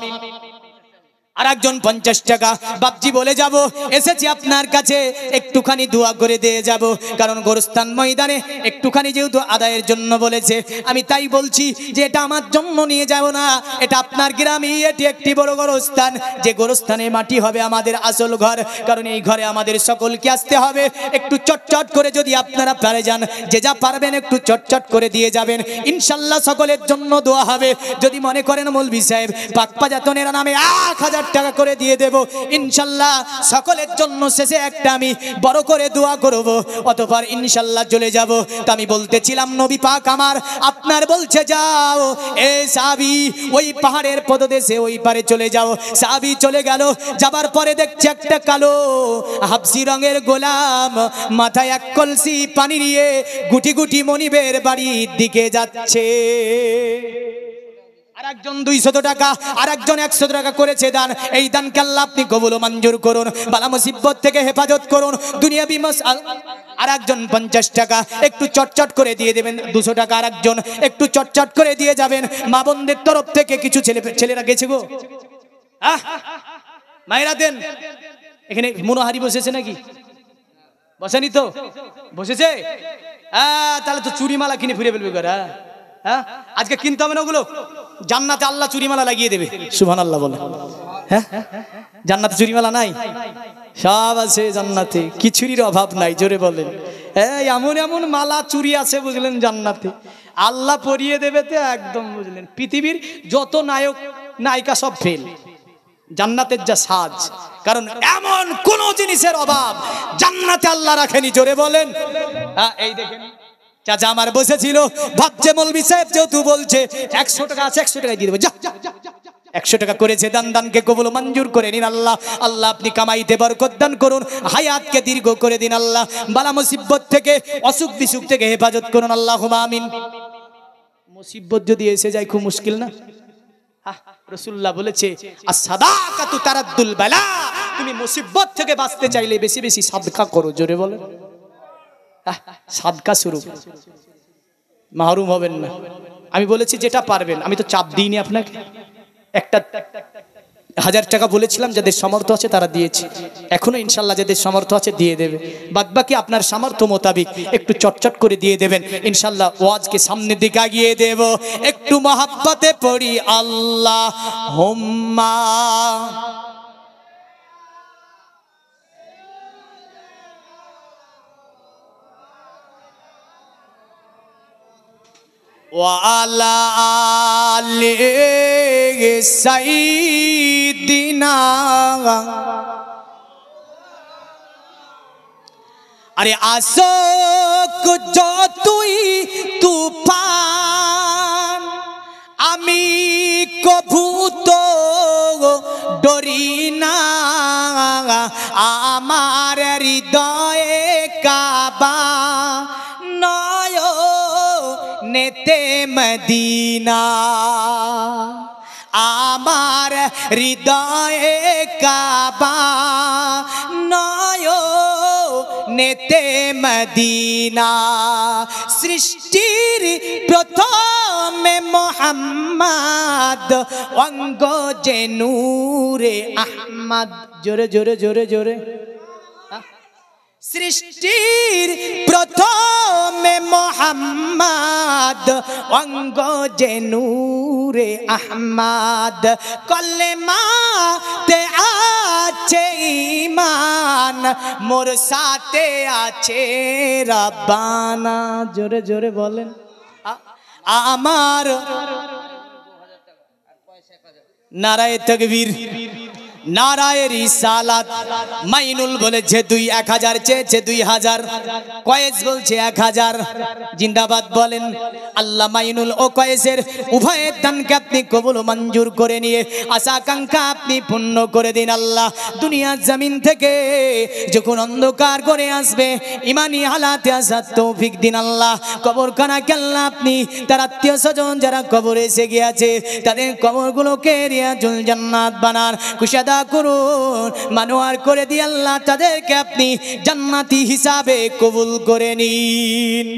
আর একজন 50 টাকা, বাপজি বলে যাব এসেছি আপনার কাছে একটুখানি দোয়া করে দিয়ে যাব, কারণ গোরস্থান ময়দানে একটুখানি যেহেতু আদায়ের জন্য বলেছে, আমি তাই বলছি যে এটা আমার জন্য নিয়ে যাব না, এটা আপনার গ্রামে, এটি একটি বড় গোরস্থান, যে গোরস্থানে মাটি হবে আমাদের আসল ঘর, কারণ এই ঘরে আমাদের সকলকে আসতে হবে। একটু চটচট করে যদি আপনারা পারে যান, যে যা পারবেন একটু চটচট করে দিয়ে যাবেন, ইনশাল্লাহ সকলের জন্য দোয়া হবে। যদি মনে করেন মৌলভী সাহেব পাকপাজাতনের নামে 1000 টাকা করে দিয়ে দেব, ইনশাল্লাহ সকলের জন্য শেষে একটা আমি বড় করে দোয়া করব, অতঃপর ইনশাল্লাহ চলে যাব। তা আমি বলতেছিলাম নবী পাক আমার আপনার বলছে যাও এ সাহাবী ওই পাহাড়ের পদদেশে ওই পারে চলে যাও। সাহাবী চলে গেল, যাবার পরে দেখছে একটা কালো হাবশি রঙের গোলাম মাথায় এক কলসি পানি নিয়ে গুটি গুটি মনিবের বাড়ির দিকে যাচ্ছে। আর একজন 200 টাকা, আর একজন 100 টাকা করেছে দান। এই দানকে আল্লাহ আপনি কবুল ও মঞ্জুর করুন, বালা মুসিবত থেকে হেফাজত করুন, দুনিয়াবি আর একজন 50 টাকা একটু চটচট করে দিয়ে দেবেন। 200 টাকা আর একজন একটু চটচট করে দিয়ে যাবেন। মা বোনদের তরফ থেকে কিছু ছেলেরা গেছে গো, মায়েরা দেন। এখানে মনোহারি বসেছে নাকি? বসেনি তো? বসেছে? তাহলে তো চুরিমালা কিনে ফিরে ফেলবে ঘরে। হ্যাঁ, আজকে কিনতে হবে না ওগুলো, জান্নাতে আল্লাহ চুরিমালা লাগিয়ে দেবে। সুবহানাল্লাহ বলে। হ্যাঁ, জান্নাতে চুরিমালা নাই? সব আছে জান্নাতে, কি চুরির অভাব নাই, জোরে বলেন। এমন এমন মালা চুরি আছে বুঝলেন জান্নাতে, আল্লাহ পরিয়ে দেবে তো একদম বুঝলেন। পৃথিবীর যত নায়ক নায়িকা সব ফেল, জান্নাতের যা সাজ, কারণ এমন কোন জিনিসের অভাব জান্নাতে আল্লাহ রাখেনি, জোরে বলেন। এই দেখেন চাচা আমার বসেছিল, ভাবছে মৌলভী সাহেব যেহেতু বলছে 100 টাকা আছে 100 টাকা দিয়ে দেবো, যা 100 টাকা করেছে দান, দানকে কবুল মঞ্জুর করে নিন আল্লাহ। আল্লাহ আপনি কামাইতে বরকত দান করুন, হায়াতকে দীর্ঘ করে দিন আল্লাহ, বালা মুসিবত থেকে অসুখ বিসুখ থেকে হেফাজত করুন, আল্লাহুম্মা আমিন। মুসিবত যদি এসে যায় খুব মুশকিল না? রাসূলুল্লাহ বলেছে as-সাদাকাতু তারাদ্দুল বালা, তুমি মুসিবত থেকে বাঁচতে চাইলে বেশি বেশি সাদকা করো, জোরে বলেন। সাদকা শুরু, মাহরুম হবেন না। আমি বলেছি যেটা পারবেন, আমি তো চাপ দিইনি আপনাকে। একটা 1000 টাকা বলেছিলাম, যাদের সামর্থ্য আছে তারা দিয়েছে, এখনো ইনশাল্লাহ যাদের সামর্থ্য আছে দিয়ে দেবে, বাদবাকি আপনার সামর্থ্য মোতাবিক একটু চটচট করে দিয়ে দেবেন, ইনশাল্লাহ ওয়াজকে সামনের দিকে এগিয়ে দেব। একটু মহাব্বতে পড়ি আল্লাহুম্মা ওয়ালা আলি সাইয়্যিদিনা। আরে আসক যতই তুফান, আমি কভু তো ডরি না, আমার হৃদয়ে কাবা নেতে মদিনা, আমার হৃদয়ে কাবা নেতে মদিনা। সৃষ্টির প্রথমে মোহাম্মদ অঙ্গ যে নূরে আহমদ। জোরে জোরে জোরে জোরে। সৃষ্টির প্রথমে মোহাম্মদ অঙ্গ যে নূরে আহমদ। কলেমাতে আছে ঈমান মোর সাথে আছে রাব্বানা। জোরে জোরে বলেন। আমার নারায়ে তাকবীর, নারায়ে রিসালাত। মাইনুল বলেছে 1000 চেয়েছে 2000, কয়েস বলছে 1000। জিন্দাবাদ বলেন। আল্লাহ মাইনুল ও কয়েসের উভয়ের দানকে আপনি কবুল মঞ্জুর করে নিয়ে আশা আকাঙ্ক্ষা আপনি পূর্ণ করে দিন আল্লাহ। দুনিয়ার জমিন থেকে যখন অন্ধকার করে আসবে ইমানি হালাতে আসার তৌফিক দিন আল্লাহ। কবরখানাকে আল্লাহ আপনি তার আত্মীয় স্বজন যারা কবরে এসে গিয়েছে তাদের কবরগুলোকে রিয়াজুল জান্নাত বানান, কুশাদা করুন, মানুয়ার করে দিয়ে আল্লাহ তাদেরকে আপনি জান্নাতি হিসাবে কবুল করে নিন।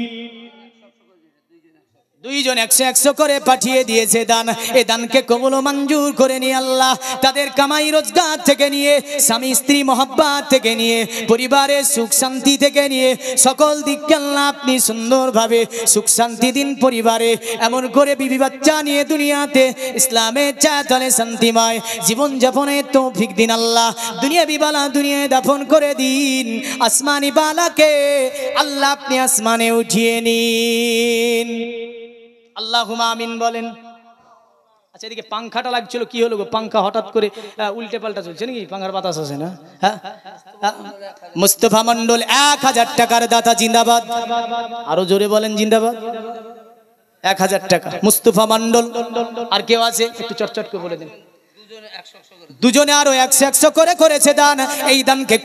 2 জন 100 করে পাঠিয়ে দিয়েছে দান। এই দানকে কবুল ও মঞ্জুর করে নিয়ে আল্লাহ তাদের কামাই রোজগার থেকে নিয়ে, স্বামী স্ত্রী মহব্বত থেকে নিয়ে, পরিবারের সুখ শান্তি থেকে নিয়ে সকল দিককে আল্লাহ আপনি সুন্দরভাবে সুখ শান্তি দিন পরিবারে। এমন করে বিবি বাচ্চা নিয়ে দুনিয়াতে ইসলামের চাতলে শান্তিময় জীবন যাপনের তৌফিক দিন আল্লাহ। দুনিয়াবি বালা দুনিয়ায় দাফন করে দিন, আসমানি বালাকে আল্লাহ আপনি আসমানে উঠিয়ে নিন। আল্লাহুম্মা আমিন বলেন। আচ্ছা, এদিকে পাংখাটা লাগছিল, কি হলো গো? পাংখা হঠাৎ করে উল্টে পাল্টা চলছে নাকি? পাংখার বাতাস আছে না? হ্যাঁ, মুস্তাফা মন্ডল 1000 টাকার দাতা, জিন্দাবাদ। আরো জোরে বলেন জিন্দাবাদ। 1000 টাকা মুস্তাফা মন্ডল। আর কেউ আছে? একটু চটচট করে বলে দিন। দুজনে আরো 100 করে করেছে দান। এই দানকে